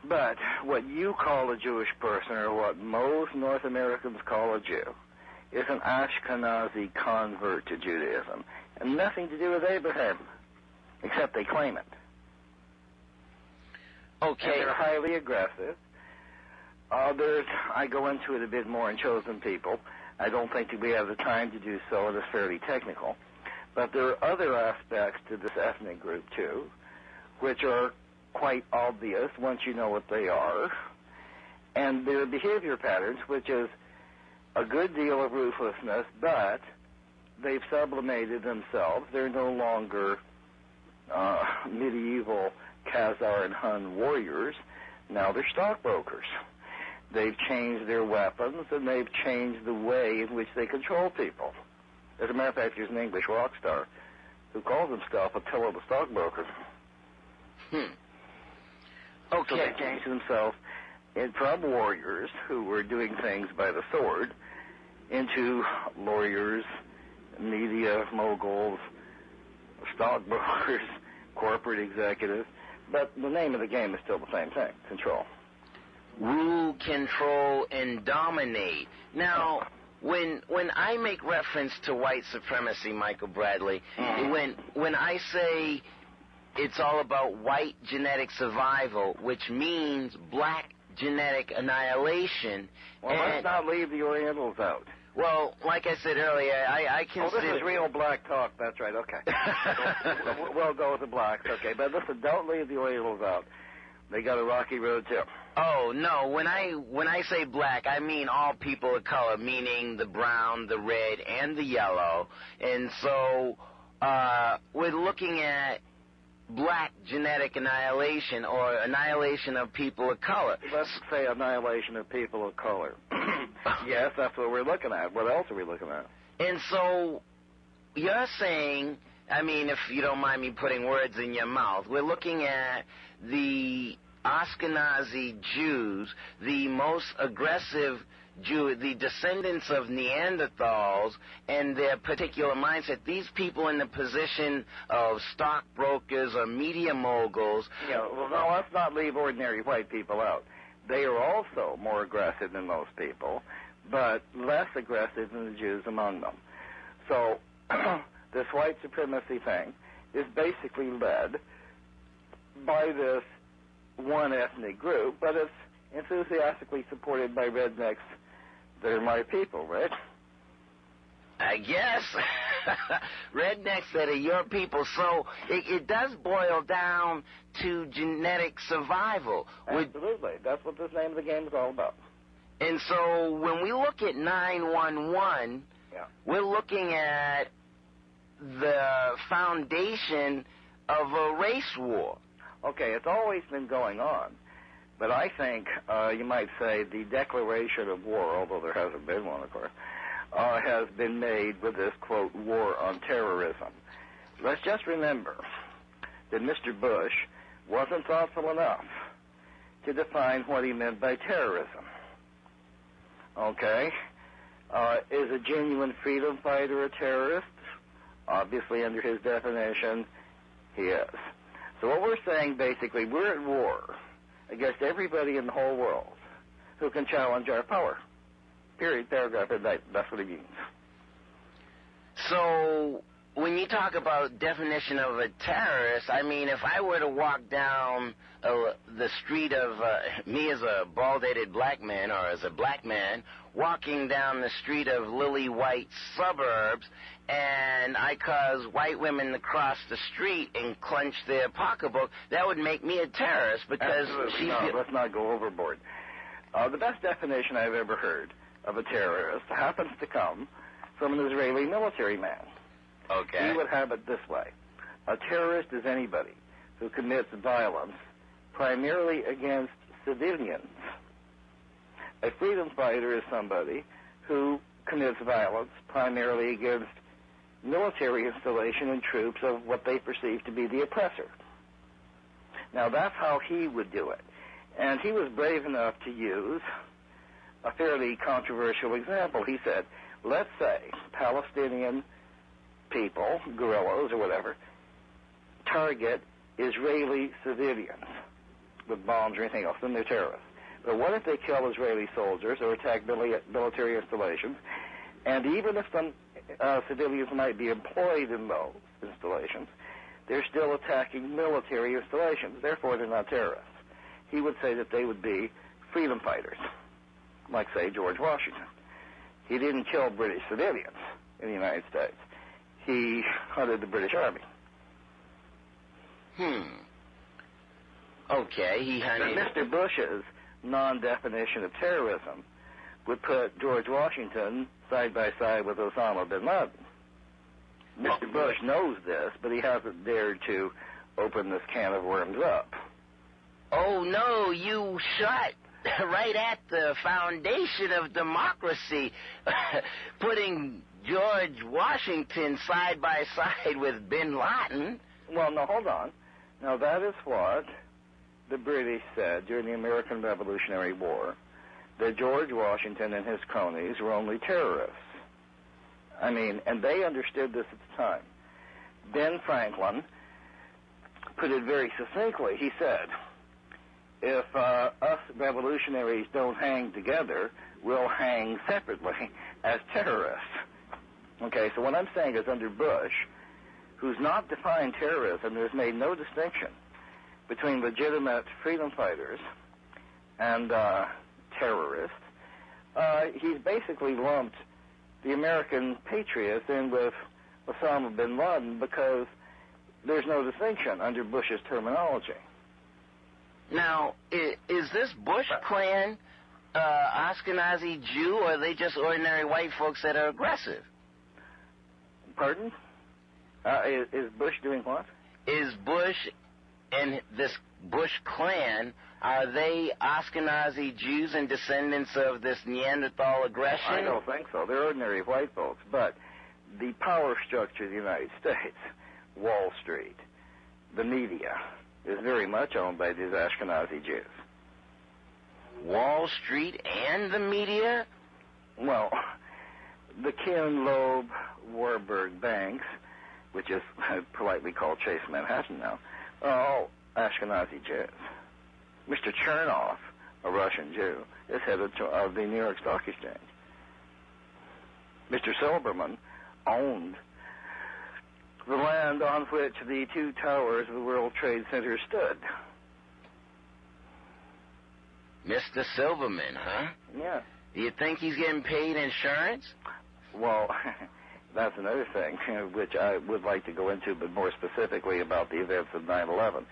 But what you call a Jewish person, or what most North Americans call a Jew, is an Ashkenazi convert to Judaism, and nothing to do with Abraham, except they claim it. Okay. And they're highly aggressive. I go into it a bit more in Chosen People. I don't think that we have the time to do so. It is fairly technical. But there are other aspects to this ethnic group, too, which are quite obvious once you know what they are, and their behavior patterns, which is a good deal of ruthlessness, but they've sublimated themselves. They're no longer medieval Khazar and Hun warriors. Now they're stockbrokers. They've changed their weapons, and they've changed the way in which they control people. As a matter of fact, there's an English rock star who calls himself Attila the stockbroker. Okay. So they changed themselves from warriors who were doing things by the sword into lawyers, media moguls, stockbrokers, corporate executives. But the name of the game is still the same thing, control. Rule, control, and dominate. Now, when I make reference to white supremacy, Michael Bradley, when I say it's all about white genetic survival, which means black genetic annihilation. Well, let's not leave the Orientals out. Well, like I said earlier, I consider... Oh, this is real black talk. That's right, okay. We'll go with the blacks, okay. But listen, don't leave the Orientals out. They got a rocky road, too. Oh, no. When I say black, I mean all people of color, meaning the brown, the red, and the yellow. And so we're looking at black genetic annihilation, or annihilation of people of color. Let's say annihilation of people of color. Yes, that's what we're looking at. What else are we looking at? And so you're saying, I mean, if you don't mind me putting words in your mouth, we're looking at the Ashkenazi Jews, the most aggressive the descendants of Neanderthals and their particular mindset, these people in the position of stockbrokers or media moguls. Yeah, well, no, let's not leave ordinary white people out. They are also more aggressive than most people, but less aggressive than the Jews among them. So this white supremacy thing is basically led by this one ethnic group, but it's enthusiastically supported by rednecks that are my people, right? I guess. Rednecks that are your people. So it does boil down to genetic survival. Absolutely. That's what this name of the game is all about. And so when we look at 911, we're looking at the foundation of a race war. Okay, it's always been going on. But I think, you might say, the declaration of war, although there hasn't been one, of course, has been made with this, quote, war on terrorism. Let's just remember that Mr. Bush wasn't thoughtful enough to define what he meant by terrorism. Okay? Is a genuine freedom fighter a terrorist? Obviously, under his definition, he is. So what we're saying, basically, we're at war against everybody in the whole world who can challenge our power. Period, paragraph, and that's what it means. So when you talk about definition of a terrorist, I mean, if I were to walk down the street of me as a bald-headed black man, or as a black man, walking down the street of lily white suburbs, and I cause white women to cross the street and clench their pocketbook, that would make me a terrorist because let's not go overboard. The best definition I've ever heard of a terrorist happens to come from an Israeli military man. Okay. He would have it this way. A terrorist is anybody who commits violence primarily against civilians. A freedom fighter is somebody who commits violence primarily against military installation and troops of what they perceive to be the oppressor. Now, that's how he would do it. And he was brave enough to use a fairly controversial example. He said, let's say Palestinian people, guerrillas or whatever, target Israeli civilians with bombs or anything else, then they're terrorists. But what if they kill Israeli soldiers or attack military installations? And even if some civilians might be employed in those installations, they're still attacking military installations. Therefore, they're not terrorists. He would say that they would be freedom fighters, like, say, George Washington. He didn't kill British civilians in the United States. He hunted the British Army. Okay, he hunted... But Mr. Bush's non-definition of terrorism would put George Washington side by side with Osama bin Laden. Mr. Bush knows this, but he hasn't dared to open this can of worms up. Oh, no, you shot right at the foundation of democracy, putting George Washington side by side with bin Laden. Well, no, hold on. Now, that is what the British said during the American Revolutionary War, that George Washington and his cronies were only terrorists. I mean, and they understood this at the time. Ben Franklin put it very succinctly. He said, if us revolutionaries don't hang together, we'll hang separately as terrorists. Okay, so what I'm saying is under Bush, who's not defined terrorism, has made no distinction between legitimate freedom fighters and terrorists, he's basically lumped the American patriots in with Osama bin Laden because there's no distinction under Bush's terminology. Now, is this Bush clan Ashkenazi Jew, or are they just ordinary white folks that are aggressive? Pardon? Is Bush doing what? Is Bush and this Bush clan, are they Ashkenazi Jews and descendants of this Neanderthal aggression? I don't think so. They're ordinary white folks. But the power structure of the United States, Wall Street, the media, is very much owned by these Ashkenazi Jews. Wall Street and the media? Well, the Kian-Loeb-Warburg banks, which is politely called Chase Manhattan now, are all Ashkenazi Jews. Mr. Chernoff, a Russian Jew, is head of the New York Stock Exchange. Mr. Silberman owned the land on which the two towers of the World Trade Center stood. Mr. Silverman, huh? Yeah. Do you think he's getting paid insurance? Well, that's another thing, which I would like to go into, but more specifically about the events of 9/11.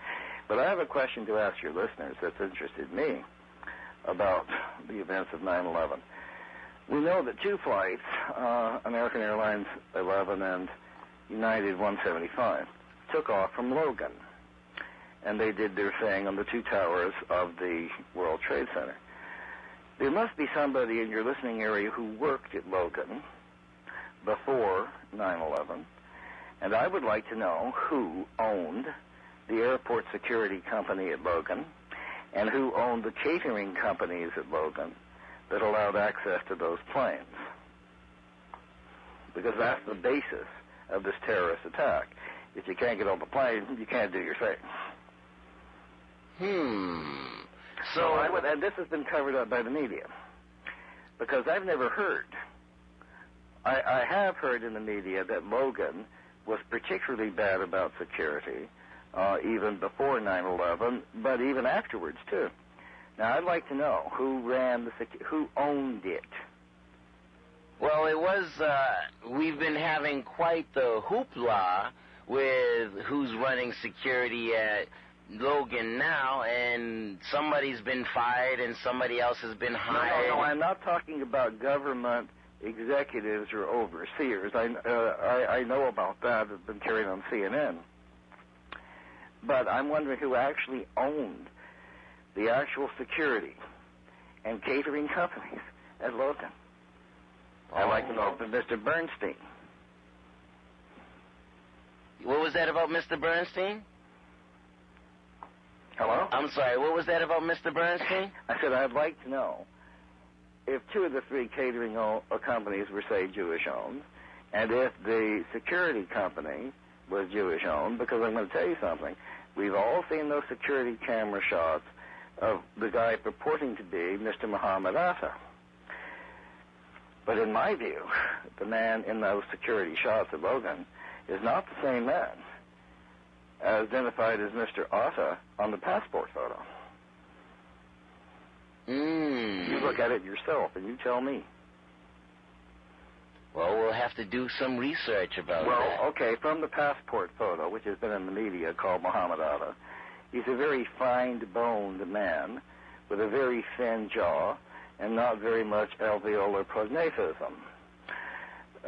But I have a question to ask your listeners that's interested me about the events of 9/11. We know that two flights, American Airlines 11 and United 175, took off from Logan, and they did their thing on the two towers of the World Trade Center. There must be somebody in your listening area who worked at Logan before 9/11, and I would like to know who owned the airport security company at Logan and who owned the catering companies at Logan that allowed access to those planes. Because that's the basis of this terrorist attack. If you can't get on the plane, you can't do your thing. And this has been covered up by the media. Because I've never heard. I have heard in the media that Logan was particularly bad about security, even before 9/11, but even afterwards, too. Now, I'd like to know who who owned it. Well, it was, we've been having quite the hoopla with who's running security at Logan now, and somebody's been fired and somebody else has been hired. No, I'm not talking about government executives or overseers. I know about that. It's been carried on CNN. But I'm wondering who actually owned the actual security and catering companies at Logan. I'd like to know from Mr. Bernstein. What was that about Mr. Bernstein? Hello? I'm sorry, what was that about Mr. Bernstein? I said I'd like to know if two of the three catering companies were, say, Jewish-owned, and if the security company was Jewish-owned, because I'm going to tell you something. We've all seen those security camera shots of the guy purporting to be Mr. Muhammad Atta. But in my view, the man in those security shots at Logan is not the same man as identified as Mr. Atta on the passport photo. You look at it yourself and you tell me. Well, we'll have to do some research about that. Well, okay, from the passport photo, which has been in the media called Muhammad Atta, he's a very fine-boned man with a very thin jaw and not very much alveolar prognathism.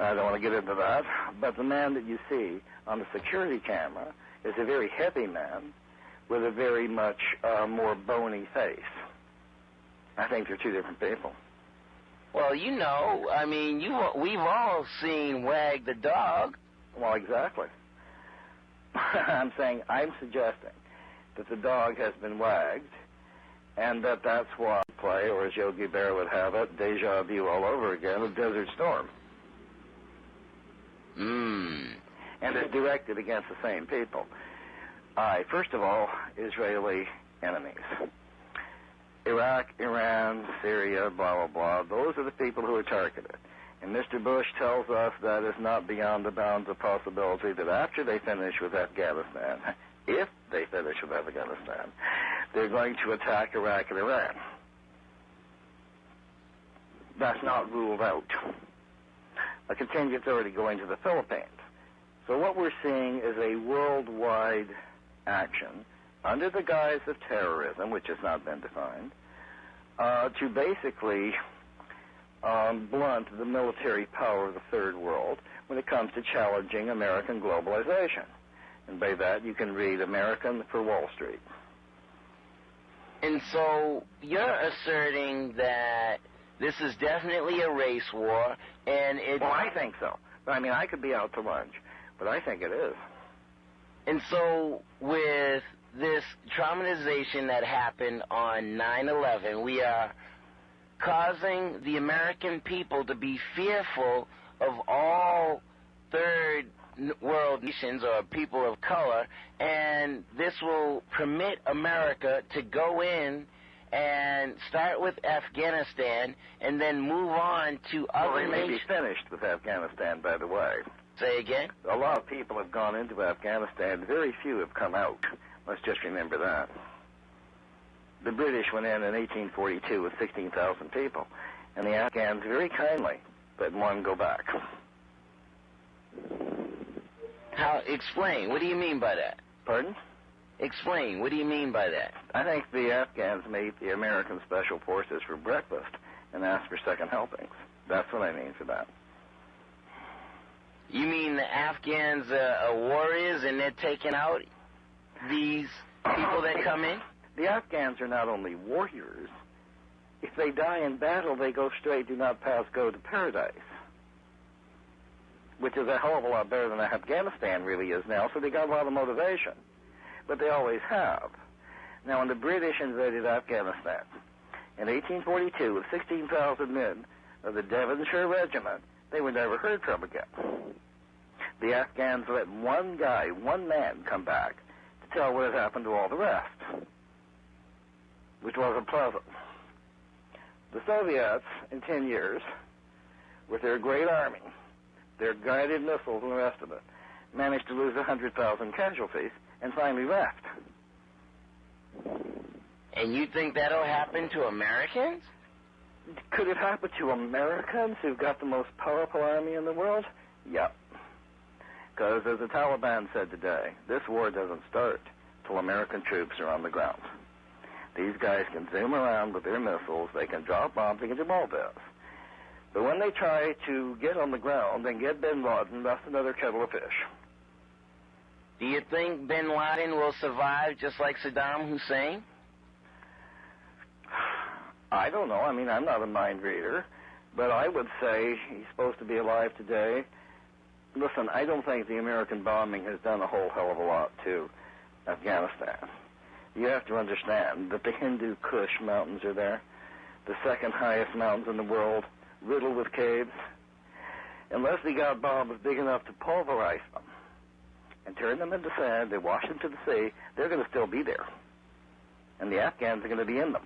I don't want to get into that, but the man that you see on the security camera is a very heavy man with a very much more bony face. I think they're two different people. Well, you know, I mean, we've all seen Wag the dog. Well, exactly. I'm suggesting that the dog has been wagged, and that's why we play, or as Yogi Bear would have it, deja vu all over again, a Desert Storm. And it's directed against the same people. First of all, Israeli enemies. Iraq, Iran, Syria, blah, blah, blah. Those are the people who are targeted. And Mr. Bush tells us that it's not beyond the bounds of possibility that after they finish with Afghanistan, if they finish with Afghanistan, they're going to attack Iraq and Iran. That's not ruled out. A contingent's already going to the Philippines. So what we're seeing is a worldwide action under the guise of terrorism, which has not been defined, to basically blunt the military power of the third world when it comes to challenging American globalization. And by that, you can read American for Wall Street. And so you're asserting that this is definitely a race war, and it's... Well, I think so. I mean, I could be out to lunch, but I think it is. And so with this traumatization that happened on 9/11, we are causing the American people to be fearful of all third world nations or people of color, and this will permit America to go in and start with Afghanistan and then move on to other nations. Well, they may be finished with Afghanistan, by the way. Say again? A lot of people have gone into Afghanistan. Very few have come out. Let's just remember that. The British went in 1842 with 16,000 people, and the Afghans very kindly let one go back. How? Explain. What do you mean by that? Pardon? Explain. What do you mean by that? I think the Afghans made the American Special Forces for breakfast and asked for second helpings. That's what I mean for that. You mean the Afghans are warriors and they're taking out these people that come in? The Afghans are not only warriors. If they die in battle, they go straight, do not pass, go to paradise, which is a hell of a lot better than Afghanistan really is now, so they got a lot of motivation. But they always have. Now, when the British invaded Afghanistan in 1842 with 16,000 men of the Devonshire Regiment, they were never heard from again. The Afghans let one guy, one man, come back to tell what had happened to all the rest, which wasn't pleasant. The Soviets, in 10 years, with their great army, their guided missiles and the rest of it, managed to lose 100,000 casualties and finally left. And you think that'll happen to Americans? Could it happen to Americans who've got the most powerful army in the world? Yep. Because as the Taliban said today, this war doesn't start till American troops are on the ground. These guys can zoom around with their missiles, they can drop bombs, they can do all this. But when they try to get on the ground and get bin Laden, that's another kettle of fish. Do you think bin Laden will survive just like Saddam Hussein? I don't know. I mean, I'm not a mind reader, but I would say he's supposed to be alive today. Listen, I don't think the American bombing has done a whole hell of a lot to Afghanistan. You have to understand that the Hindu Kush mountains are there, the second highest mountains in the world, riddled with caves. Unless they got bombs big enough to pulverize them and turn them into sand and wash them to the sea, they're going to still be there. And the Afghans are going to be in them.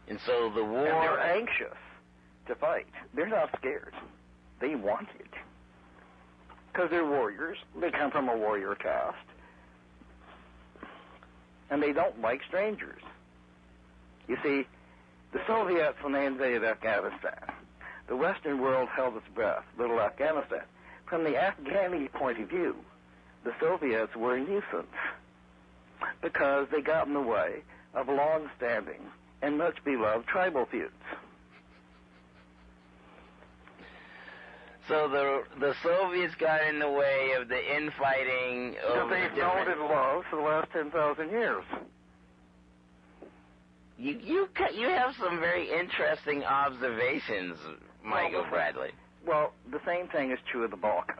And so the war... And they're anxious to fight. They're not scared. They want it. Because they're warriors. They come from a warrior caste. And they don't like strangers. You see, the Soviets, when they invaded Afghanistan, the Western world held its breath, little Afghanistan. From the Afghani point of view, the Soviets were a nuisance because they got in the way of long-standing and much-beloved tribal feuds. So the Soviets got in the way of the infighting of that they've known and loved for the last 10,000 years. You have some very interesting observations, Michael Bradley. Well, the same thing is true of the Balkans.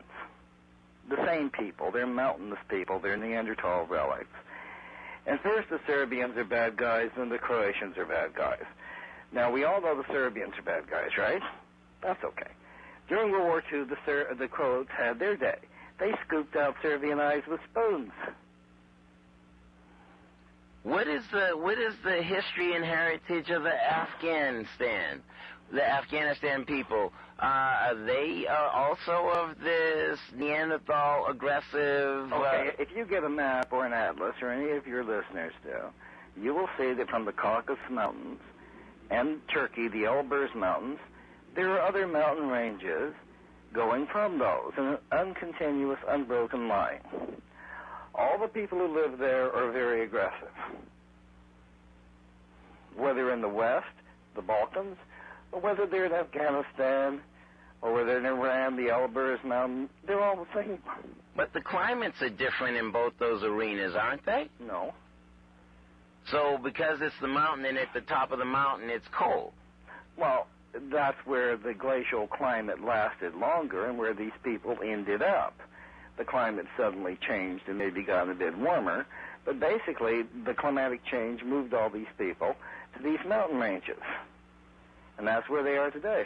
The same people. They're mountainous people. They're Neanderthal relics. And first the Serbians are bad guys, and the Croatians are bad guys. Now, we all know the Serbians are bad guys, right? That's okay. During World War II, the Croats had their day. They scooped out Serbian eyes with spoons. What is the history and heritage of the Afghanistan people? Are they also of this Neanderthal aggressive... Okay, if you get a map or an atlas, or any of your listeners do, you will see that from the Caucasus Mountains and Turkey, the Elburz Mountains, there are other mountain ranges going from those in an uncontinuous, unbroken line. All the people who live there are very aggressive. Whether in the West, the Balkans, or whether they're in Afghanistan, or whether they're in Iran, the Elburz Mountain, they're all the same. But the climates are different in both those arenas, aren't they? No. So because it's the mountain and at the top of the mountain, it's cold. Well, that's where the glacial climate lasted longer and where these people ended up. The climate suddenly changed and maybe got a bit warmer, But basically, the climatic change moved all these people to these mountain ranges. And that's where they are today.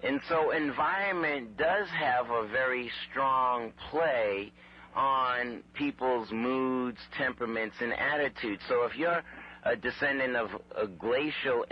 And so environment does have a very strong play on people's moods, temperaments, and attitudes. So if you're a descendant of a glacial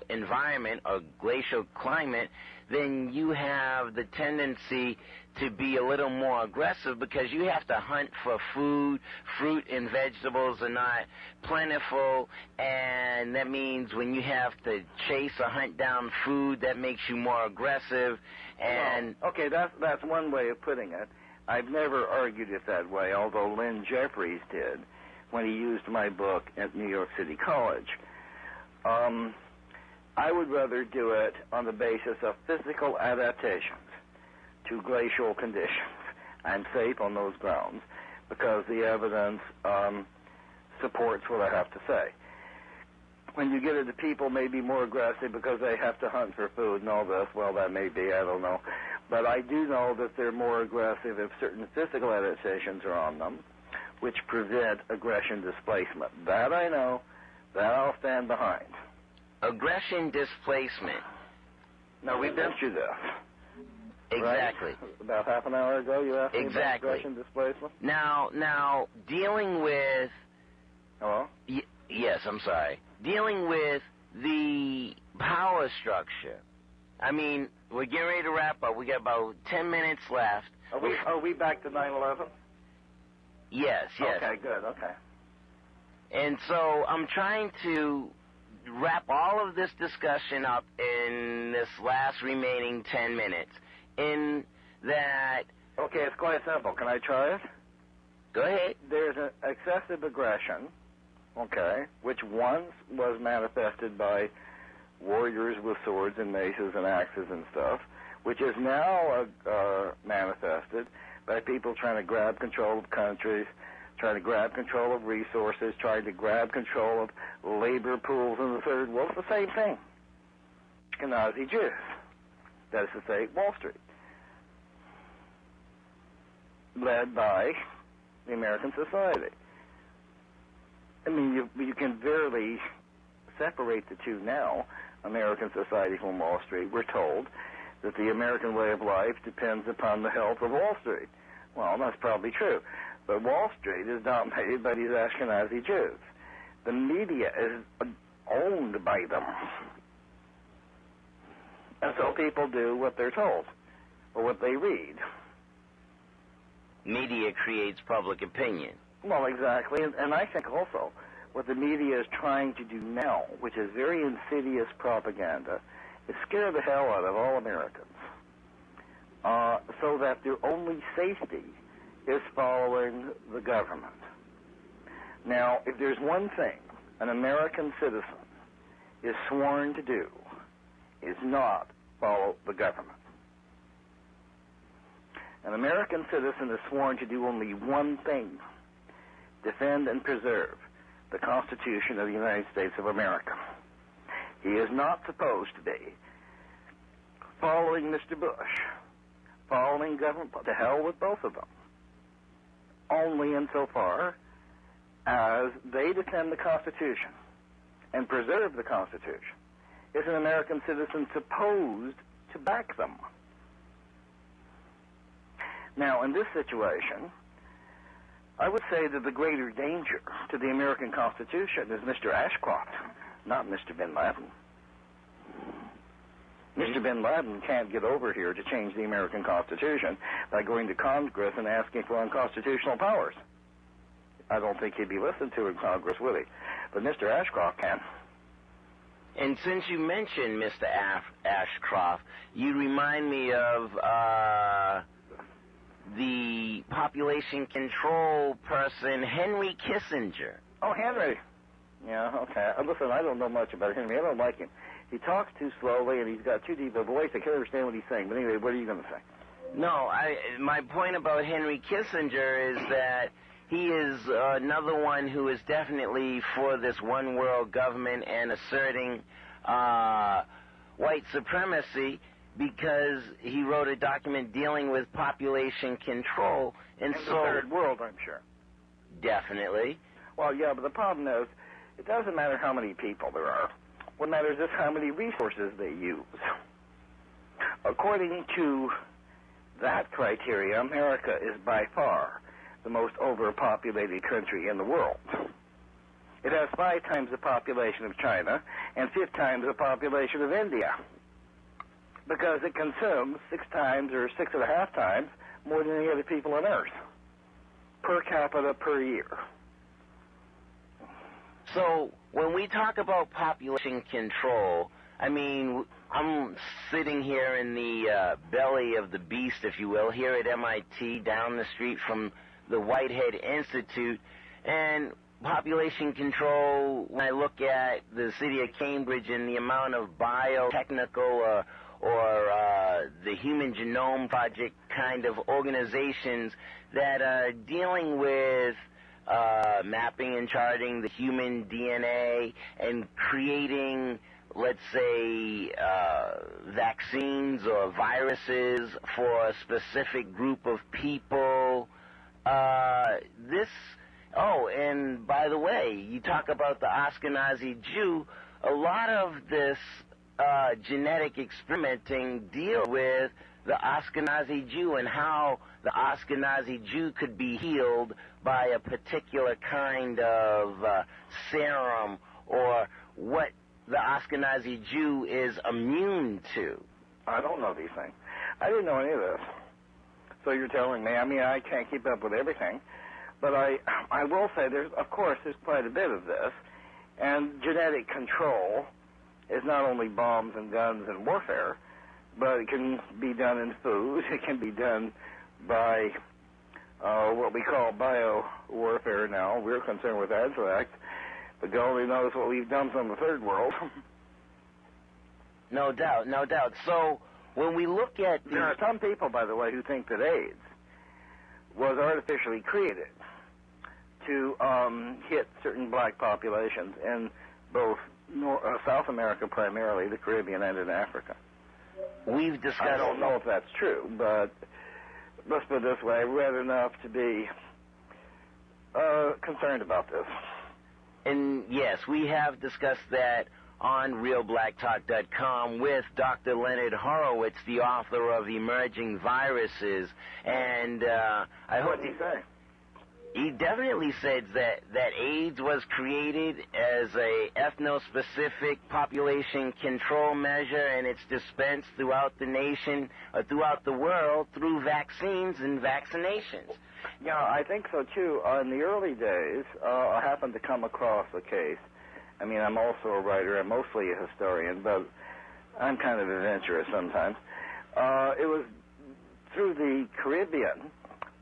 environment or glacial climate, then you have the tendency to be a little more aggressive because you have to hunt for food. Fruit and vegetables are not plentiful, and that means when you have to chase or hunt down food, that makes you more aggressive. And well, okay, that's one way of putting it. I've never argued it that way, although Lynn Jeffries did when he used my book at New York City College. I would rather do it on the basis of physical adaptations to glacial conditions. I'm safe on those grounds because the evidence supports what I have to say. When you get into people may be more aggressive because they have to hunt for food and all this, well, that may be, I don't know. But I do know that they're more aggressive if certain physical adaptations are on them, which prevent aggression displacement. That I know. That I'll stand behind. Aggression displacement. No, we've been through this. Exactly. Right? About half an hour ago, you asked me about aggression displacement. Now, dealing with... Hello? Yes, I'm sorry. Dealing with the power structure. I mean, we're getting ready to wrap up. We got about 10 minutes left. Are we back to 9/11? Yes. Okay, good, okay. And so I'm trying to wrap all of this discussion up in this last remaining 10 minutes. In that... Okay, it's quite simple. Can I try it? Go ahead. There's an excessive aggression, okay, which once was manifested by warriors with swords and maces and axes and stuff, which is now manifested by people trying to grab control of countries, trying to grab control of resources, trying to grab control of labor pools in the third world. It's the same thing. Ashkenazi Jews. That is to say, Wall Street. Led by the American society. I mean, you can barely separate the two now, American society from Wall Street. We're told that the American way of life depends upon the health of Wall Street. Well, that's probably true. But Wall Street is dominated by these Ashkenazi Jews. The media is owned by them. And so people do what they're told, or what they read. Media creates public opinion. Well, exactly. And I think also what the media is trying to do now, which is very insidious propaganda, is scare the hell out of all Americans so that their only safety is following the government. Now, if there's one thing an American citizen is sworn to do, is not follow the government. An American citizen is sworn to do only one thing: defend and preserve the Constitution of the United States of America. He is not supposed to be following Mr. Bush, following government, to hell with both of them, only insofar as they defend the Constitution and preserve the Constitution. Is an American citizen supposed to back them? Now, in this situation, I would say that the greater danger to the American Constitution is Mr. Ashcroft, not Mr. Bin Laden. Mr. Bin Laden can't get over here to change the American Constitution by going to Congress and asking for unconstitutional powers. I don't think he'd be listened to in Congress, would he? But Mr. Ashcroft can. And since you mentioned Mr. Ashcroft, you remind me of the population control person, Henry Kissinger. Oh, Henry. Yeah, okay. Listen, I don't know much about Henry. I don't like him. He talks too slowly, and he's got too deep a voice. I can't understand what he's saying. But anyway, what are you going to say? No, my point about Henry Kissinger is that he is another one who is definitely for this one world government and asserting white supremacy, because he wrote a document dealing with population control. And in so, the third world, I'm sure. Definitely. Well, yeah, but the problem is, it doesn't matter how many people there are. What matters is how many resources they use. According to that criteria, America is by far the most overpopulated country in the world. It has 5 times the population of China and 5 times the population of India, because it consumes 6 times or 6.5 times more than any other people on Earth, per capita per year. So when we talk about population control, I mean, I'm sitting here in the belly of the beast, if you will, here at MIT, down the street from the Whitehead Institute, and population control, when I look at the city of Cambridge and the amount of biotechnical or the Human Genome Project kind of organizations that are dealing with mapping and charting the human DNA and creating, let's say, vaccines or viruses for a specific group of people. Oh, and by the way, you talk about the Ashkenazi Jew. A lot of this genetic experimenting deal with the Ashkenazi Jew and how the Ashkenazi Jew could be healed by a particular kind of serum, or what the Ashkenazi Jew is immune to. I don't know these things. I didn't know any of this. So you're telling me, I mean, I can't keep up with everything, but I will say there's quite a bit of this, and genetic control is not only bombs and guns and warfare, but it can be done in food. It can be done by what we call bio-warfare now. We're concerned with that fact, but God only knows what we've done from the third world. No doubt, no doubt. So when we look at... There are some people, by the way, who think that AIDS was artificially created to hit certain black populations in both South America primarily, the Caribbean, and in Africa. We've discussed... I don't know if that's true, but let's put it this way, I've read enough to be concerned about this. And yes, we have discussed that on RealBlackTalk.com with Dr. Leonard Horowitz, the author of Emerging Viruses, and I hope... What did he say? He definitely said that AIDS was created as a ethno-specific population control measure, and it's dispensed throughout the nation, or throughout the world, through vaccines and vaccinations. Yeah, I think so, too. In the early days, I happened to come across a case. I mean, I'm also a writer. I'm mostly a historian, but I'm kind of adventurous sometimes. It was through the Caribbean.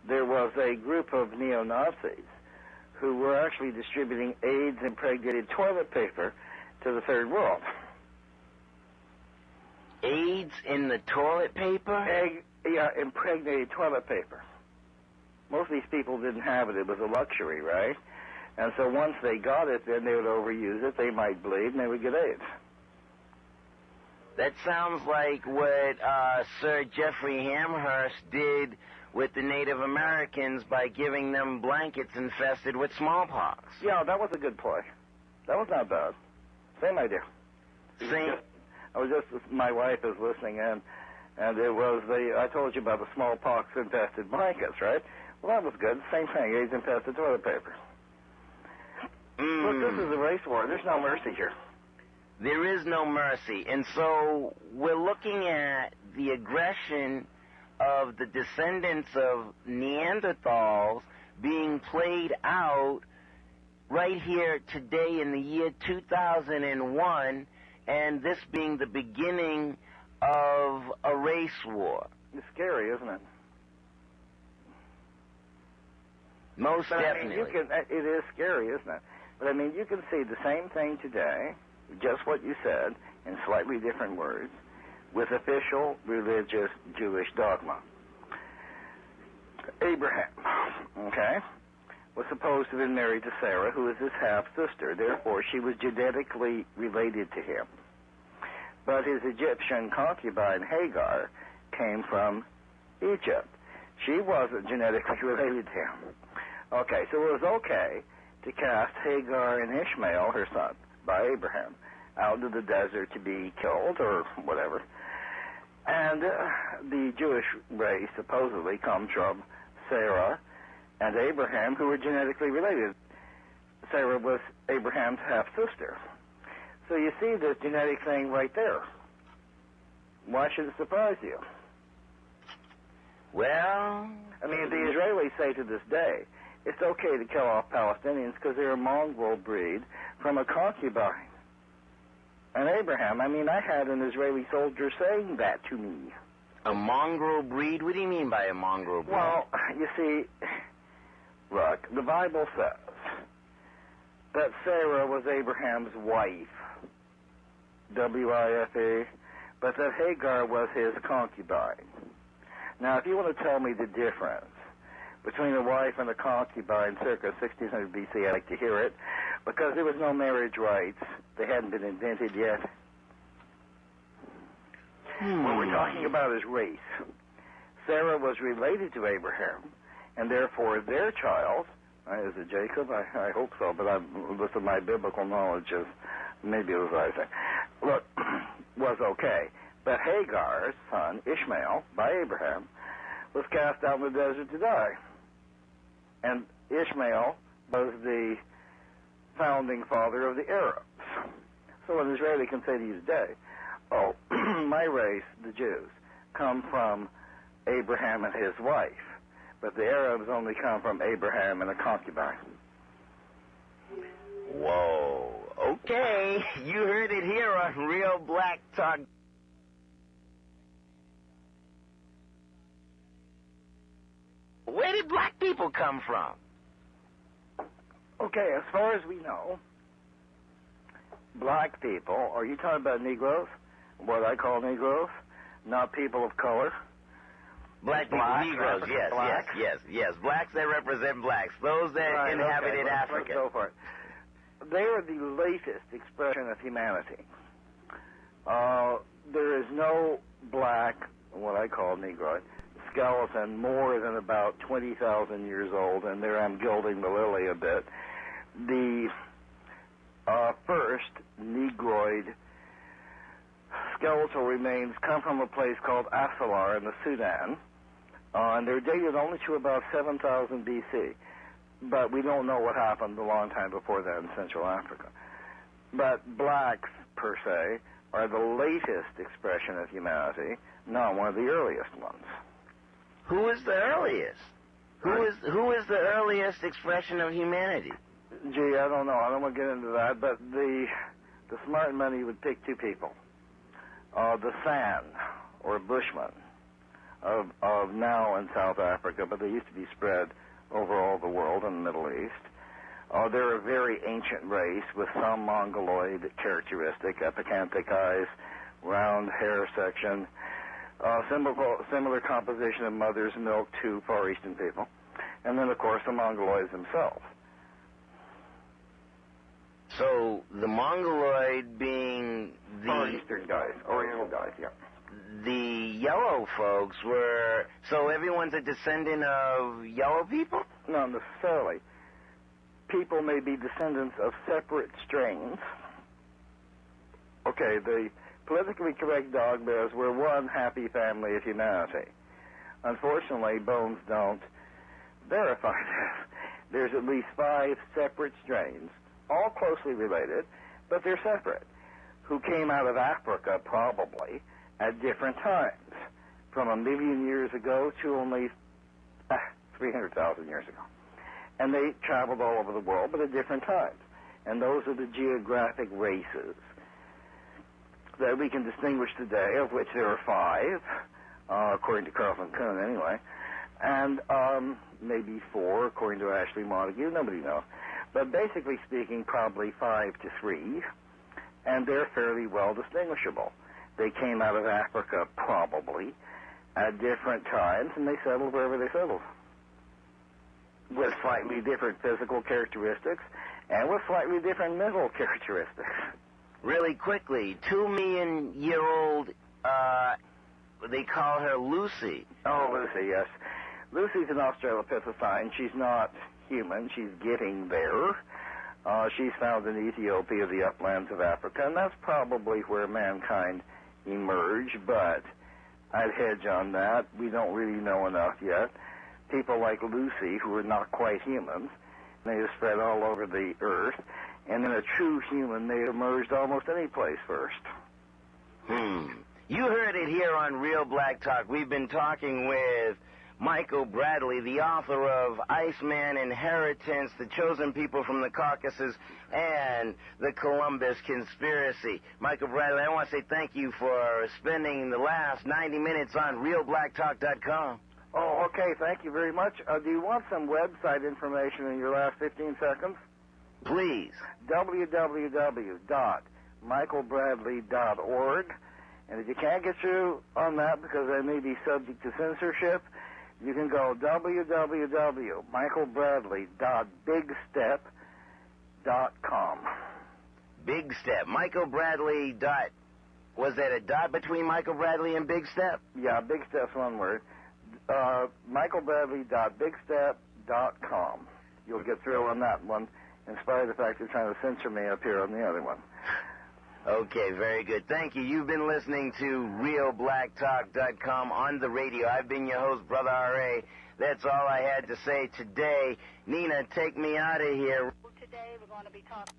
There was a group of neo-Nazis who were actually distributing AIDS-impregnated toilet paper to the third world. AIDS in the toilet paper? Impregnated toilet paper. Most of these people didn't have it. It was a luxury, right? And so once they got it, then they would overuse it. They might bleed, and they would get AIDS. That sounds like what Sir Jeffrey Amherst did with the Native Americans by giving them blankets infested with smallpox. Yeah, that was a good play. That was not bad. Same idea. My wife is listening in, and it was I told you about the smallpox-infested blankets, right? Well, that was good. Same thing, AIDS-infested toilet paper. Look, this is a race war. There's no mercy here. There is no mercy. And so we're looking at the aggression of the descendants of Neanderthals being played out right here today in the year 2001, and this being the beginning of a race war. It's scary, isn't it? Most definitely. It is scary, isn't it? But, I mean, you can see the same thing today, just what you said, in slightly different words, with official religious Jewish dogma. Abraham, okay, was supposed to have been married to Sarah, who is his half-sister. Therefore, she was genetically related to him. But his Egyptian concubine, Hagar, came from Egypt. She wasn't genetically related to him. Okay, so it was okay to cast Hagar and Ishmael, her son, by Abraham, out into the desert to be killed or whatever. And the Jewish race supposedly comes from Sarah and Abraham, who were genetically related. Sarah was Abraham's half-sister. So you see this genetic thing right there. Why should it surprise you? Well, I mean, the Israelis say to this day, it's okay to kill off Palestinians because they're a mongrel breed from a concubine. And Abraham, I mean, I had an Israeli soldier saying that to me. a mongrel breed? What do you mean by a mongrel breed? Well, you see, look, the Bible says that Sarah was Abraham's wife, W-I-F-E, but that Hagar was his concubine. Now, if you want to tell me the difference between a wife and a concubine circa 1600 BC, I'd like to hear it, because there was no marriage rights. They hadn't been invented yet. What we're talking about is race. Sarah was related to Abraham, and therefore their child, is it Jacob? I hope so, but with my biblical knowledge of maybe it was Isaac, look, was okay. But Hagar's son, Ishmael, by Abraham, was cast out in the desert to die. And Ishmael was the founding father of the Arabs. So an Israeli can say to you today, oh, my race, the Jews, come from Abraham and his wife, but the Arabs only come from Abraham and a concubine. Whoa. Okay. You heard it here on Real Black Talk. Where did black people come from? Okay, as far as we know, black people, are you talking about Negroes? What I call Negroes? Not people of color? Black people, Negroes, yes, blacks. yes. Blacks that represent blacks. Those that inhabited Africa. Let's go for it. They are the latest expression of humanity. There is no black, what I call Negroid, skeleton more than about 20,000 years old, and there I'm gilding the lily a bit. The first Negroid skeletal remains come from a place called Asalar in the Sudan, and they're dated only to about 7,000 BC. But we don't know what happened a long time before that in Central Africa. But blacks, per se, are the latest expression of humanity, not one of the earliest ones. Who is the earliest? Who is the earliest expression of humanity? Gee, I don't know. I don't want to get into that, but the smart money would pick two people. The San, or Bushmen, of now in South Africa, but they used to be spread over all the world in the Middle East. They're a very ancient race with some mongoloid characteristic, epicanthic eyes, round hair section, similar composition of mother's milk to Far Eastern people, and then, of course, the Mongoloids themselves. So the Mongoloid being the Far Eastern guys, Oriental guys, yeah. The yellow folks were, so everyone's a descendant of yellow people? Not necessarily. People may be descendants of separate strains. Okay, the politically correct dog bears were one happy family of humanity. Unfortunately, bones don't verify this. There's at least 5 separate strains, all closely related, but they're separate, who came out of Africa probably at different times, from 1 million years ago to only 300,000 years ago. And they traveled all over the world, but at different times. And those are the geographic races that we can distinguish today, of which there are 5, according to Carlson Kuhn anyway, and maybe 4, according to Ashley Montague. Nobody knows. But basically speaking, probably 5 to 3, and they're fairly well distinguishable. They came out of Africa probably at different times, and they settled wherever they settled, with slightly different physical characteristics and with slightly different mental characteristics. Really quickly, 2-million-year-old, they call her Lucy. Oh, Lucy, yes. Lucy's an Australopithecine. She's not human. She's getting there. She's found in Ethiopia, the uplands of Africa, and that's probably where mankind emerged, but I'd hedge on that. We don't really know enough yet. People like Lucy, who are not quite humans, they have spread all over the earth, and in a true human, they emerged almost any place first. You heard it here on Real Black Talk. We've been talking with Michael Bradley, the author of Iceman Inheritance, The Chosen People from the Caucasus, and The Columbus Conspiracy. Michael Bradley, I want to say thank you for spending the last 90 minutes on RealBlackTalk.com. Oh, okay. Thank you very much. Do you want some website information in your last 15 seconds? Please. www.michaelbradley.org. And if you can't get through on that because they may be subject to censorship, you can go www.michaelbradley.bigstep.com. Big Step. Michael Bradley. Was that a dot between Michael Bradley and Big Step? Yeah, Big Step's one word. michaelbradley.bigstep.com. You'll get through on that one, in spite of the fact you're trying to censor me up here on the other one. Okay, very good. Thank you. You've been listening to RealBlackTalk.com on the radio. I've been your host, Brother R.A. That's all I had to say today. Nina, take me out of here. Today we're going to be talking